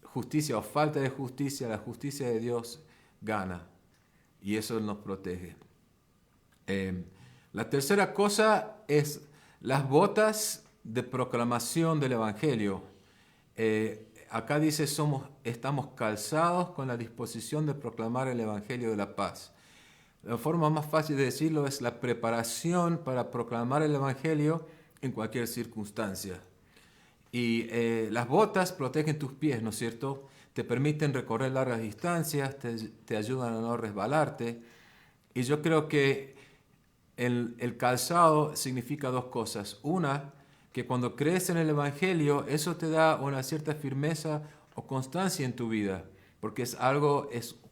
justicia o falta de justicia, la justicia de Dios gana. Y eso nos protege. La tercera cosa es las botas de proclamación del Evangelio. Acá dice, estamos calzados con la disposición de proclamar el Evangelio de la paz. La forma más fácil de decirlo es la preparación para proclamar el Evangelio en cualquier circunstancia. Y las botas protegen tus pies, ¿no es cierto? Te permiten recorrer largas distancias, te ayudan a no resbalarte. Y yo creo que el calzado significa dos cosas. Una, que cuando crees en el Evangelio, eso te da una cierta firmeza o constancia en tu vida, porque es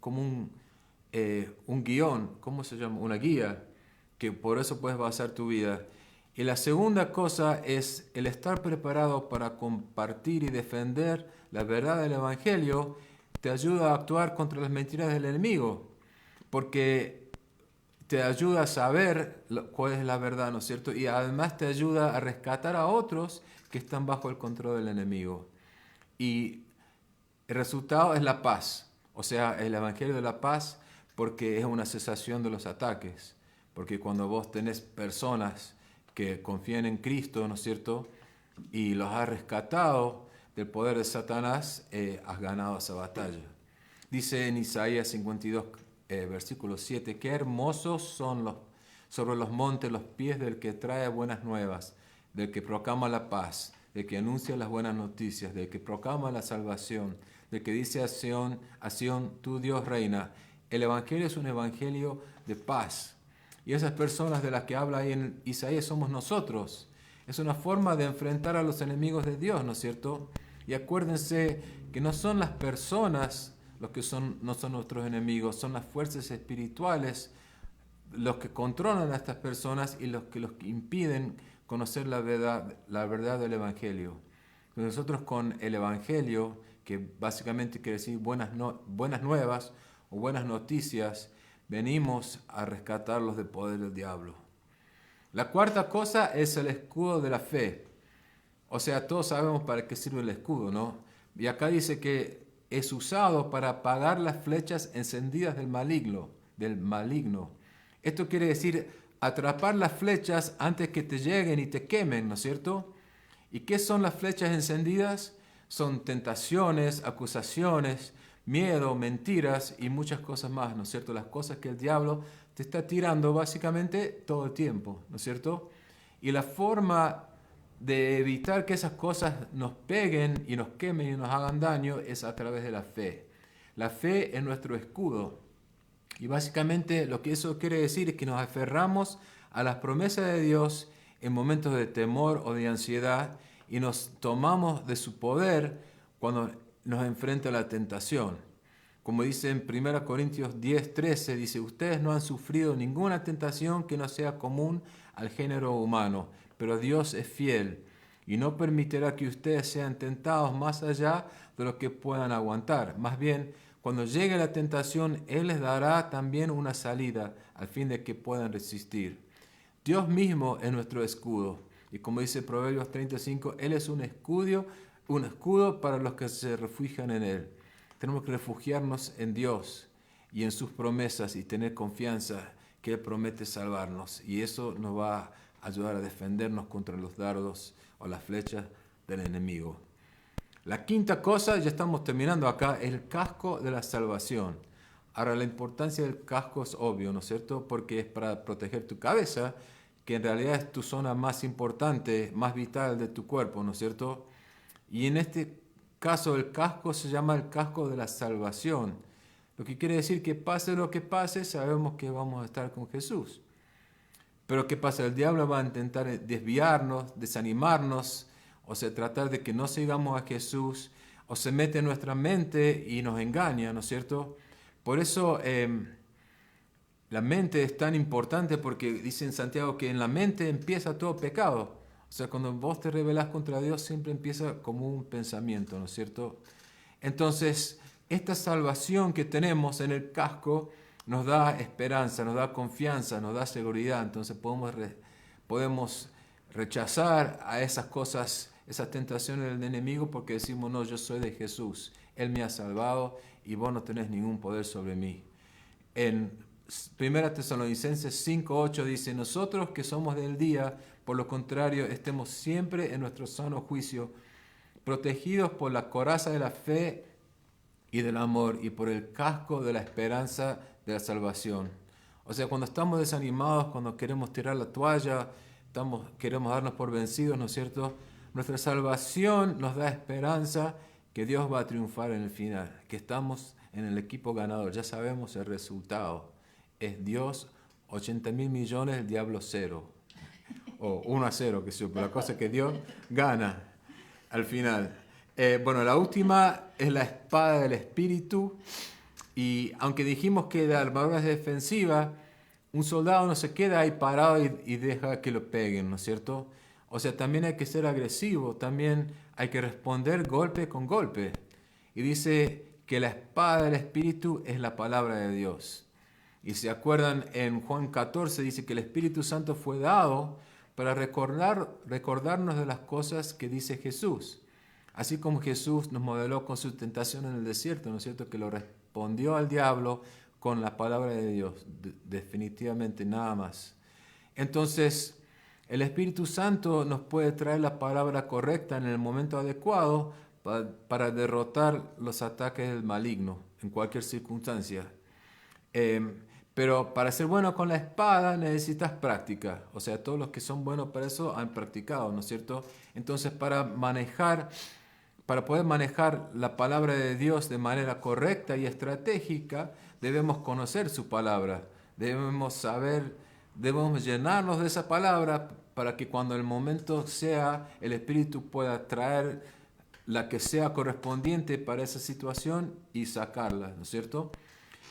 como un guión, ¿cómo se llama? Una guía, que por eso puedes basar tu vida. Y la segunda cosa es el estar preparado para compartir y defender la verdad del Evangelio, te ayuda a actuar contra las mentiras del enemigo, porque te ayuda a saber cuál es la verdad, ¿no es cierto? Y además te ayuda a rescatar a otros que están bajo el control del enemigo. Y el resultado es la paz, o sea, el Evangelio de la paz, porque es una cesación de los ataques, porque cuando vos tenés personas que confían en Cristo, ¿no es cierto? Y los has rescatado del poder de Satanás, has ganado esa batalla. Dice en Isaías 52, versículo 7, qué hermosos son sobre los montes los pies del que trae buenas nuevas, del que proclama la paz, del que anuncia las buenas noticias, del que proclama la salvación, del que dice a Sión, tu Dios reina. El Evangelio es un Evangelio de paz. Y esas personas de las que habla ahí en Isaías somos nosotros. Es una forma de enfrentar a los enemigos de Dios, ¿no es cierto? Y acuérdense que no son las personas los que no son nuestros enemigos, son las fuerzas espirituales los que controlan a estas personas y los que impiden conocer la verdad del Evangelio. Nosotros con el Evangelio, que básicamente quiere decir buenas nuevas o buenas noticias, venimos a rescatarlos del poder del diablo. La cuarta cosa es el escudo de la fe. O sea, todos sabemos para qué sirve el escudo, ¿no? Y acá dice que es usado para apagar las flechas encendidas del maligno. Esto quiere decir atrapar las flechas antes que te lleguen y te quemen, ¿no es cierto? ¿Y qué son las flechas encendidas? Son tentaciones, acusaciones, miedo, mentiras y muchas cosas más, ¿no es cierto? Las cosas que el diablo te está tirando básicamente todo el tiempo, ¿no es cierto? Y la forma de evitar que esas cosas nos peguen y nos quemen y nos hagan daño es a través de la fe. La fe es nuestro escudo. Y básicamente lo que eso quiere decir es que nos aferramos a las promesas de Dios en momentos de temor o de ansiedad y nos tomamos de su poder cuando nos enfrenta la tentación. Como dice en 1 Corintios 10:13, dice, ustedes no han sufrido ninguna tentación que no sea común al género humano, pero Dios es fiel y no permitirá que ustedes sean tentados más allá de lo que puedan aguantar. Más bien, cuando llegue la tentación, Él les dará también una salida al fin de que puedan resistir. Dios mismo es nuestro escudo. Y como dice Proverbios 35, Él es un escudo para los que se refugian en Él. Tenemos que refugiarnos en Dios y en sus promesas y tener confianza que Él promete salvarnos. Y eso nos va a ayudar a defendernos contra los dardos o las flechas del enemigo. La quinta cosa, ya estamos terminando acá, es el casco de la salvación. Ahora, la importancia del casco es obvio, ¿no es cierto? Porque es para proteger tu cabeza, que en realidad es tu zona más importante, más vital de tu cuerpo, ¿no es cierto? Y en este caso, el casco se llama el casco de la salvación. Lo que quiere decir que pase lo que pase, sabemos que vamos a estar con Jesús. Pero ¿qué pasa? El diablo va a intentar desviarnos, desanimarnos, o sea, tratar de que no sigamos a Jesús, o se mete en nuestra mente y nos engaña, ¿no es cierto? Por eso la mente es tan importante, porque dice en Santiago que en la mente empieza todo pecado. O sea, cuando vos te rebelás contra Dios, siempre empieza como un pensamiento, ¿no es cierto? Entonces, esta salvación que tenemos en el casco nos da esperanza, nos da confianza, nos da seguridad. Entonces podemos rechazar a esas cosas, esas tentaciones del enemigo, porque decimos, no, yo soy de Jesús, Él me ha salvado y vos no tenés ningún poder sobre mí. En 1 Tesalonicenses 5:8 dice, nosotros que somos del día, por lo contrario, estemos siempre en nuestro sano juicio, protegidos por la coraza de la fe y del amor y por el casco de la esperanza de la salvación. O sea, cuando estamos desanimados, cuando queremos tirar la toalla, queremos darnos por vencidos, ¿no es cierto? Nuestra salvación nos da esperanza que Dios va a triunfar en el final, que estamos en el equipo ganador, ya sabemos el resultado. Es Dios 80.000 millones, el diablo 0. O 1-0, que sé yo, pero la cosa es que Dios gana al final. Bueno, la última es la espada del Espíritu. Y aunque dijimos que la armadura es defensiva, un soldado no se queda ahí parado y deja que lo peguen, ¿no es cierto? O sea, también hay que ser agresivo, también hay que responder golpe con golpe. Y dice que la espada del Espíritu es la palabra de Dios. Y se acuerdan, en Juan 14 dice que el Espíritu Santo fue dado para recordarnos de las cosas que dice Jesús. Así como Jesús nos modeló con su tentación en el desierto, ¿no es cierto? Que lo respondió al diablo con la palabra de Dios, definitivamente nada más. Entonces, el Espíritu Santo nos puede traer la palabra correcta en el momento adecuado para derrotar los ataques del maligno en cualquier circunstancia. Pero para ser bueno con la espada necesitas práctica. O sea, todos los que son buenos para eso han practicado, ¿no es cierto? Entonces, para poder manejar la palabra de Dios de manera correcta y estratégica, debemos conocer su palabra. Debemos llenarnos de esa palabra para que cuando el momento sea, el Espíritu pueda traer la que sea correspondiente para esa situación y sacarla, ¿no es cierto?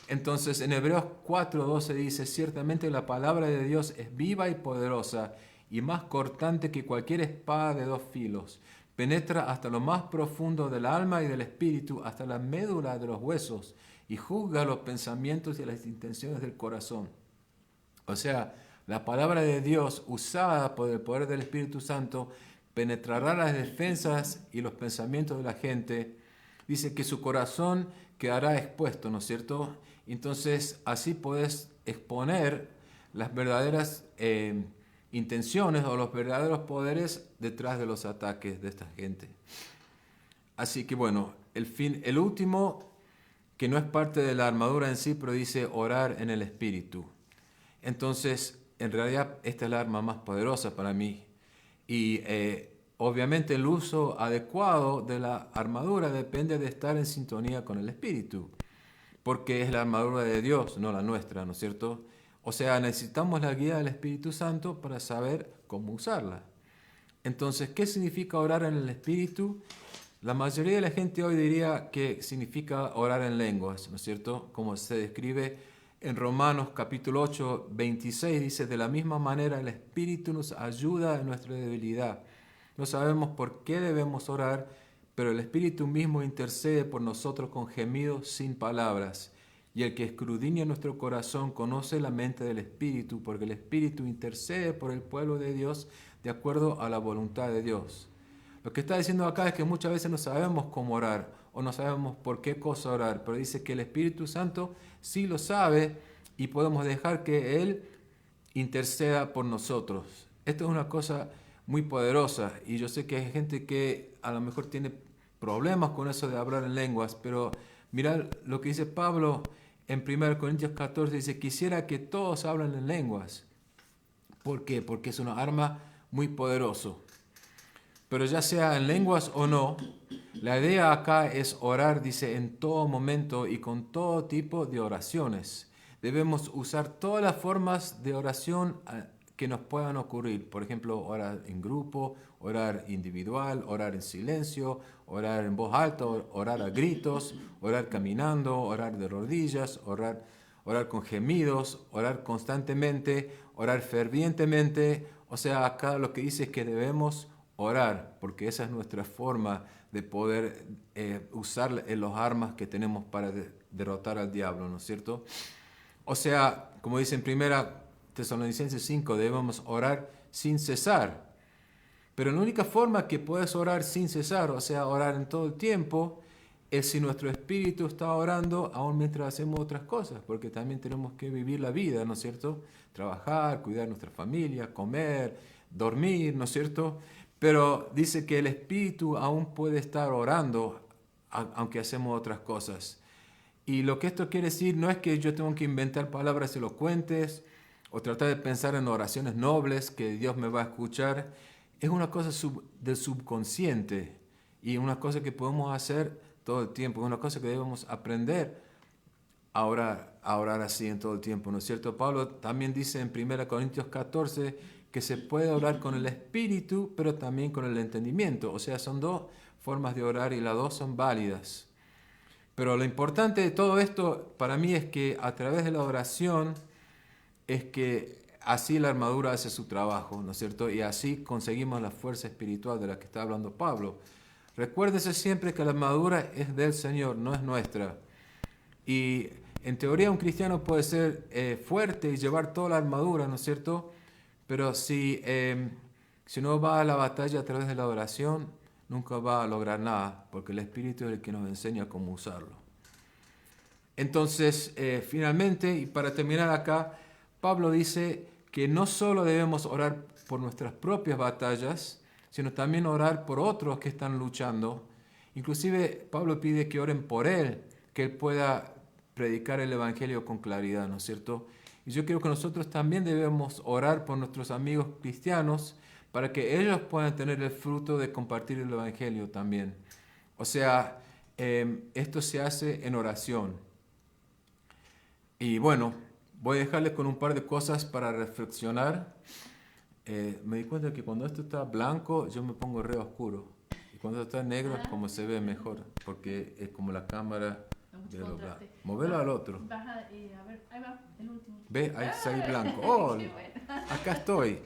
Entonces en Hebreos 4:12 dice, ciertamente la palabra de Dios es viva y poderosa y más cortante que cualquier espada de 2 filos. Penetra hasta lo más profundo del alma y del espíritu, hasta la médula de los huesos, y juzga los pensamientos y las intenciones del corazón. O sea, la palabra de Dios usada por el poder del Espíritu Santo penetrará las defensas y los pensamientos de la gente. Dice que su corazón quedará expuesto, ¿no es cierto? Entonces, así puedes exponer las verdaderas intenciones o los verdaderos poderes detrás de los ataques de esta gente. Así que bueno, el último, que no es parte de la armadura en sí, pero dice orar en el Espíritu. Entonces, en realidad, esta es la arma más poderosa para mí. Y obviamente el uso adecuado de la armadura depende de estar en sintonía con el Espíritu, porque es la armadura de Dios, no la nuestra, ¿no es cierto? O sea, necesitamos la guía del Espíritu Santo para saber cómo usarla. Entonces, ¿qué significa orar en el Espíritu? La mayoría de la gente hoy diría que significa orar en lenguas, ¿no es cierto? Como se describe en Romanos capítulo 8, 26, dice: de la misma manera el Espíritu nos ayuda en nuestra debilidad. No sabemos por qué debemos orar, pero el Espíritu mismo intercede por nosotros con gemidos sin palabras. Y el que escudriña nuestro corazón conoce la mente del Espíritu, porque el Espíritu intercede por el pueblo de Dios de acuerdo a la voluntad de Dios. Lo que está diciendo acá es que muchas veces no sabemos cómo orar o no sabemos por qué cosa orar, pero dice que el Espíritu Santo sí lo sabe y podemos dejar que Él interceda por nosotros. Esto es una cosa muy poderosa y yo sé que hay gente que a lo mejor tiene problemas con eso de hablar en lenguas, pero mirad lo que dice Pablo en 1 Corintios 14, dice: quisiera que todos hablen en lenguas. ¿Por qué? Porque es una arma muy poderosa. Pero ya sea en lenguas o no, la idea acá es orar, dice, en todo momento y con todo tipo de oraciones. Debemos usar todas las formas de oración que nos puedan ocurrir. Por ejemplo, orar en grupo, orar individual, orar en silencio, orar en voz alta, orar a gritos, orar caminando, orar de rodillas, orar con gemidos, orar constantemente, orar fervientemente. O sea, acá lo que dice es que debemos orar, porque esa es nuestra forma de poder usar los armas que tenemos para derrotar al diablo, ¿no es cierto? O sea, como dice en 1 Tesalonicenses 5, debemos orar sin cesar. Pero la única forma que puedes orar sin cesar, o sea, orar en todo el tiempo, es si nuestro espíritu está orando aún mientras hacemos otras cosas, porque también tenemos que vivir la vida, ¿no es cierto? Trabajar, cuidar nuestra familia, comer, dormir, ¿no es cierto? Pero dice que el espíritu aún puede estar orando aunque hacemos otras cosas. Y lo que esto quiere decir no es que yo tengo que inventar palabras elocuentes o tratar de pensar en oraciones nobles que Dios me va a escuchar. Es una cosa del subconsciente y una cosa que podemos hacer todo el tiempo, es una cosa que debemos aprender a orar así en todo el tiempo, ¿no es cierto? Pablo también dice en 1 Corintios 14 que se puede orar con el espíritu, pero también con el entendimiento. O sea, son dos formas de orar y las dos son válidas. Pero lo importante de todo esto para mí es que a través de la oración es que así la armadura hace su trabajo, ¿no es cierto? Y así conseguimos la fuerza espiritual de la que está hablando Pablo. Recuérdese siempre que la armadura es del Señor, no es nuestra. Y en teoría un cristiano puede ser fuerte y llevar toda la armadura, ¿no es cierto? Pero si no va a la batalla a través de la oración, nunca va a lograr nada, porque el Espíritu es el que nos enseña cómo usarlo. Entonces, finalmente, y para terminar acá, Pablo dice que no solo debemos orar por nuestras propias batallas, sino también orar por otros que están luchando. Inclusive Pablo pide que oren por él, que él pueda predicar el Evangelio con claridad, ¿no es cierto? Y yo creo que nosotros también debemos orar por nuestros amigos cristianos para que ellos puedan tener el fruto de compartir el Evangelio también. O sea, esto se hace en oración. Y bueno, voy a dejarles con un par de cosas para reflexionar. Me di cuenta que cuando esto está blanco, yo me pongo re oscuro. Y cuando está negro es como se ve mejor, porque es como la cámara de lo blanco. Movelo al otro. Vas a ver, ahí va, el último. Ve, ahí está ahí blanco. ¡Oh! Acá estoy.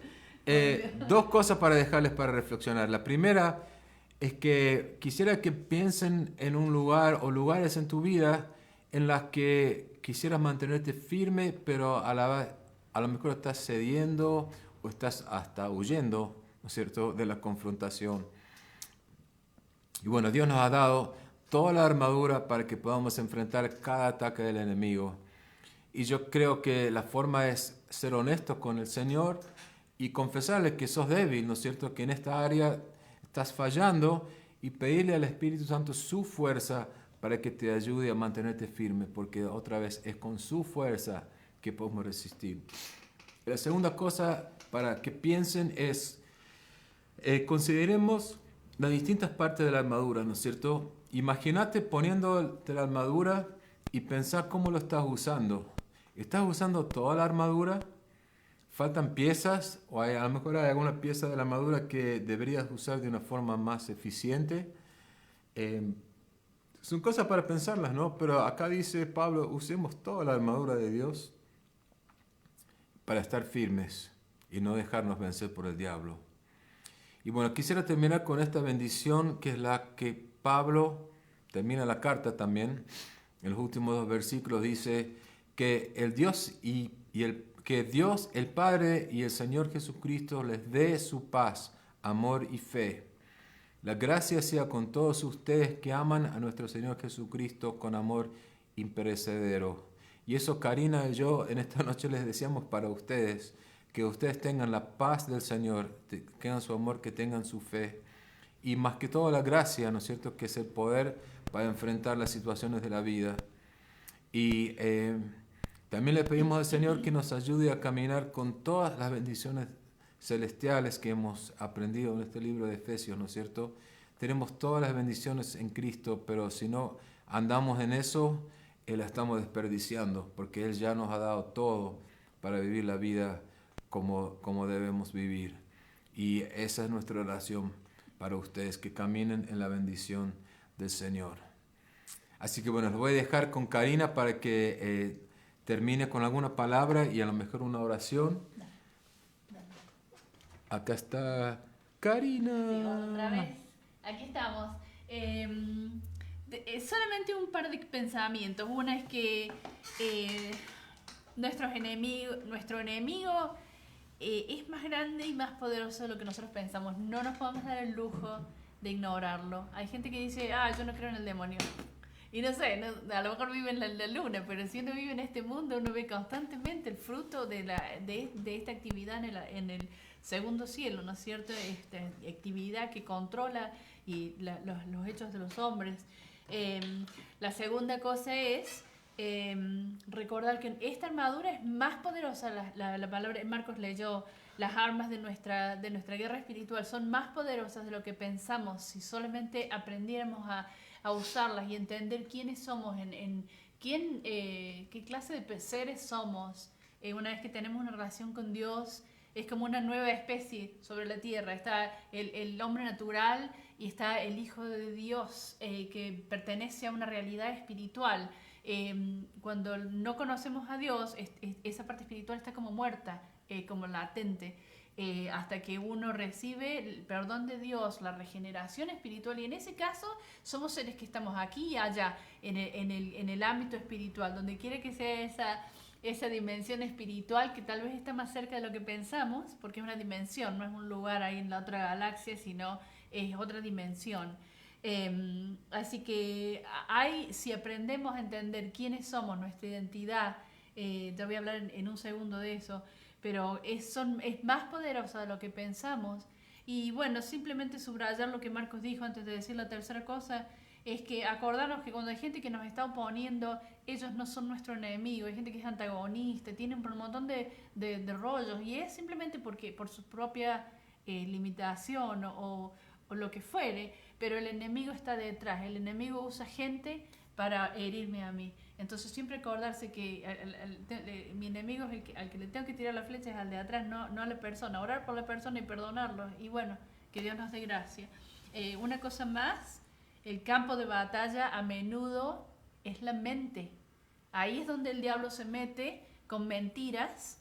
Dos cosas para dejarles para reflexionar. La primera es que quisiera que piensen en un lugar o lugares en tu vida en las que quisieras mantenerte firme, pero a lo mejor estás cediendo o estás hasta huyendo, ¿no es cierto?, de la confrontación. Y bueno, Dios nos ha dado toda la armadura para que podamos enfrentar cada ataque del enemigo. Y yo creo que la forma es ser honestos con el Señor y confesarle que sos débil, ¿no es cierto?, que en esta área estás fallando y pedirle al Espíritu Santo su fuerza para que te ayude a mantenerte firme, porque otra vez es con su fuerza que podemos resistir. La segunda cosa para que piensen es, consideremos las distintas partes de la armadura, ¿no es cierto? Imagínate poniéndote la armadura y pensar cómo lo estás usando. ¿Estás usando toda la armadura? ¿Faltan piezas? ¿O a lo mejor hay alguna pieza de la armadura que deberías usar de una forma más eficiente? Son cosas para pensarlas, ¿no? Pero acá dice Pablo, usemos toda la armadura de Dios para estar firmes y no dejarnos vencer por el diablo. Y bueno, quisiera terminar con esta bendición que es la que Pablo termina la carta también. En los últimos 2 versículos dice que que Dios, el Padre y el Señor Jesucristo les dé su paz, amor y fe. La gracia sea con todos ustedes que aman a nuestro Señor Jesucristo con amor imperecedero. Y eso Karina y yo en esta noche les deseamos para ustedes, que ustedes tengan la paz del Señor, que tengan su amor, que tengan su fe. Y más que todo la gracia, ¿no es cierto?, que es el poder para enfrentar las situaciones de la vida. Y también le pedimos al Señor que nos ayude a caminar con todas las bendiciones celestiales que hemos aprendido en este libro de Efesios, ¿no es cierto? Tenemos todas las bendiciones en Cristo, pero si no andamos en eso, la estamos desperdiciando, porque Él ya nos ha dado todo para vivir la vida como debemos vivir. Y esa es nuestra oración para ustedes, que caminen en la bendición del Señor. Así que bueno, los voy a dejar con Karina para que termine con alguna palabra y a lo mejor una oración. Acá está Karina. Sí, otra vez. Aquí estamos. Solamente un par de pensamientos. Una es que nuestro enemigo es más grande y más poderoso de lo que nosotros pensamos. No nos podemos dar el lujo de ignorarlo. Hay gente que dice, yo no creo en el demonio. Y no sé, a lo mejor vive en la luna, pero si uno vive en este mundo, uno ve constantemente el fruto de esta actividad en el segundo cielo, ¿no es cierto? Esta actividad que controla los hechos de los hombres. La segunda cosa es recordar que esta armadura es más poderosa. La palabra, Marcos leyó, las armas de nuestra guerra espiritual son más poderosas de lo que pensamos si solamente aprendiéramos a usarlas y entender quiénes somos, qué clase de seres somos. Una vez que tenemos una relación con Dios, es como una nueva especie sobre la tierra. Está el hombre natural y está el Hijo de Dios, que pertenece a una realidad espiritual. Cuando no conocemos a Dios, esa parte espiritual está como muerta, como latente. Hasta que uno recibe el perdón de Dios, la regeneración espiritual, y en ese caso somos seres que estamos aquí y allá, en el ámbito espiritual, donde quiera que sea esa dimensión espiritual, que tal vez está más cerca de lo que pensamos, porque es una dimensión, no es un lugar ahí en la otra galaxia, sino es otra dimensión. Así que si aprendemos a entender quiénes somos, nuestra identidad, te voy a hablar en un segundo de eso, pero es más poderosa de lo que pensamos. Y bueno, simplemente subrayar lo que Marcos dijo antes de decir la tercera cosa, es que acordarnos que cuando hay gente que nos está oponiendo, ellos no son nuestro enemigo, hay gente que es antagonista, tienen un montón de rollos, y es simplemente porque por su propia limitación o lo que fuere, pero el enemigo está detrás, el enemigo usa gente para herirme a mí. Entonces siempre acordarse que mi enemigo es al que le tengo que tirar la flecha, es al de atrás, no a la persona. Orar por la persona y perdonarlo. Y bueno, que Dios nos dé gracia. Una cosa más, el campo de batalla a menudo es la mente. Ahí es donde el diablo se mete con mentiras,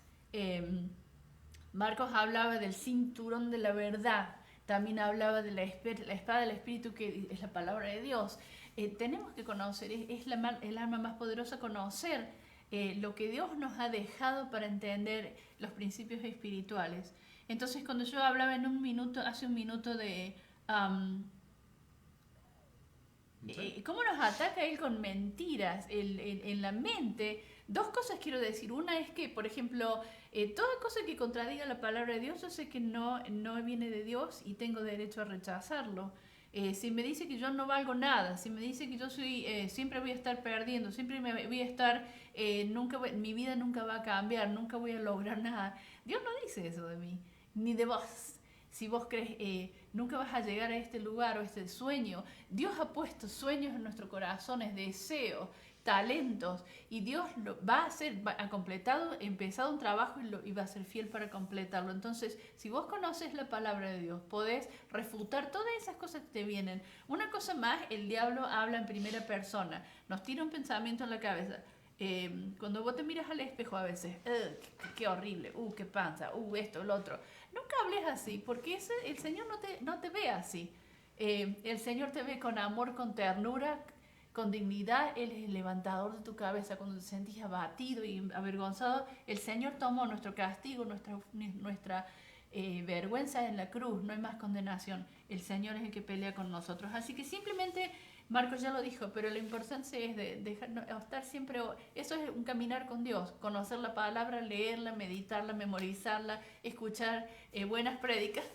Marcos hablaba del cinturón de la verdad. También hablaba de la espada del Espíritu, que es la palabra de Dios. Tenemos que conocer, el arma más poderosa, conocer lo que Dios nos ha dejado para entender los principios espirituales. Entonces, cuando yo hablaba hace un minuto de cómo nos ataca Él con mentiras en la mente, dos cosas quiero decir. Una es que, por ejemplo, toda cosa que contradiga la palabra de Dios, yo sé que no viene de Dios y tengo derecho a rechazarlo. Si me dice que yo no valgo nada, si me dice que yo siempre voy a estar perdiendo, siempre me voy a estar, mi vida nunca va a cambiar, nunca voy a lograr nada, Dios no dice eso de mí, ni de vos. Si vos crees, nunca vas a llegar a este lugar o a este sueño. Dios ha puesto sueños en nuestros corazones, deseos, talentos, y Dios ha completado, empezado un trabajo y va a ser fiel para completarlo. Entonces, si vos conoces la palabra de Dios, podés refutar todas esas cosas que te vienen. Una cosa más, el diablo habla en primera persona, nos tira un pensamiento en la cabeza. Cuando vos te miras al espejo a veces, qué horrible, qué panza, esto, lo otro. Nunca hables así, porque el Señor no te ve así. El Señor te ve con amor, con ternura, con dignidad. Él es el levantador de tu cabeza. Cuando te sentís abatido y avergonzado, el Señor tomó nuestro castigo, nuestra vergüenza en la cruz. No hay más condenación. El Señor es el que pelea con nosotros. Así que simplemente, Marcos ya lo dijo, pero la importancia es de estar siempre, eso es un caminar con Dios, conocer la palabra, leerla, meditarla, memorizarla, escuchar buenas prédicas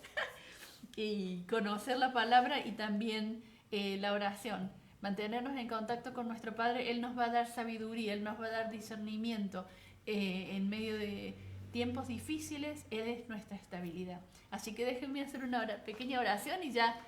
y conocer la palabra, y también la oración. Mantenernos en contacto con nuestro Padre. Él nos va a dar sabiduría, Él nos va a dar discernimiento en medio de tiempos difíciles. Él es nuestra estabilidad. Así que déjenme hacer una pequeña oración y ya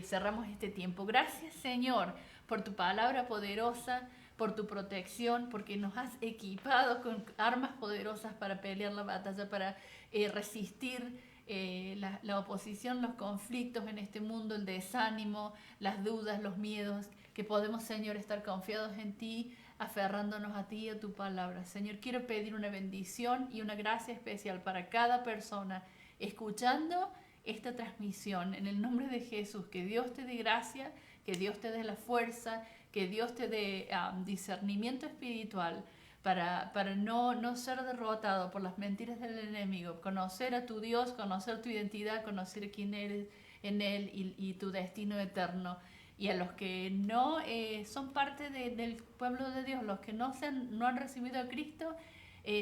cerramos este tiempo. Gracias, Señor, por tu palabra poderosa, por tu protección, porque nos has equipado con armas poderosas para pelear la batalla, para resistir la oposición, los conflictos en este mundo, el desánimo, las dudas, los miedos, que podemos, Señor, estar confiados en ti, aferrándonos a ti y a tu palabra. Señor, quiero pedir una bendición y una gracia especial para cada persona escuchando esta transmisión, en el nombre de Jesús. Que Dios te dé gracia, que Dios te dé la fuerza, que Dios te dé discernimiento espiritual para no ser derrotado por las mentiras del enemigo, conocer a tu Dios, conocer tu identidad, conocer quién eres en Él y tu destino eterno. Y a los que no son parte del pueblo de Dios, los que no han recibido a Cristo,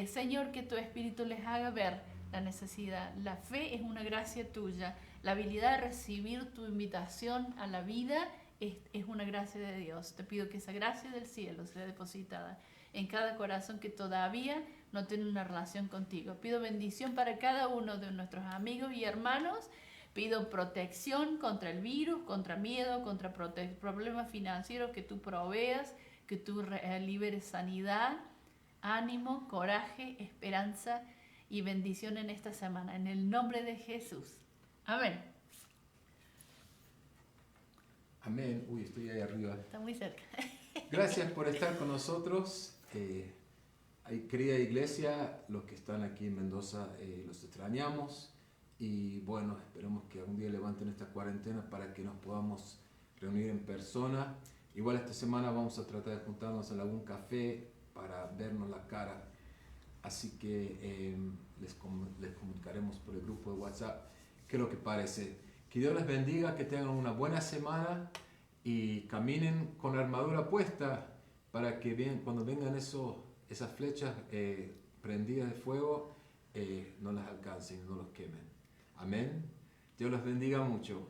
Señor, que tu Espíritu les haga ver la necesidad. La fe es una gracia tuya. La habilidad de recibir tu invitación a la vida es una gracia de Dios. Te pido que esa gracia del cielo sea depositada en cada corazón que todavía no tiene una relación contigo. Pido bendición para cada uno de nuestros amigos y hermanos. Pido protección contra el virus, contra miedo, contra problemas financieros, que tú proveas, que tú liberes sanidad, ánimo, coraje, esperanza y bendición en esta semana. En el nombre de Jesús. Amén. Amén. Uy, estoy ahí arriba. Está muy cerca. Gracias por estar con nosotros. Querida iglesia, los que están aquí en Mendoza, los extrañamos. Y bueno, esperemos que algún día levanten esta cuarentena para que nos podamos reunir en persona. Igual esta semana vamos a tratar de juntarnos en algún café para vernos la cara. Así que les comunicaremos por el grupo de WhatsApp qué es lo que parece. Que Dios les bendiga, que tengan una buena semana y caminen con la armadura puesta para que cuando vengan esas flechas prendidas de fuego no las alcancen y no los quemen. Amén. Dios los bendiga mucho.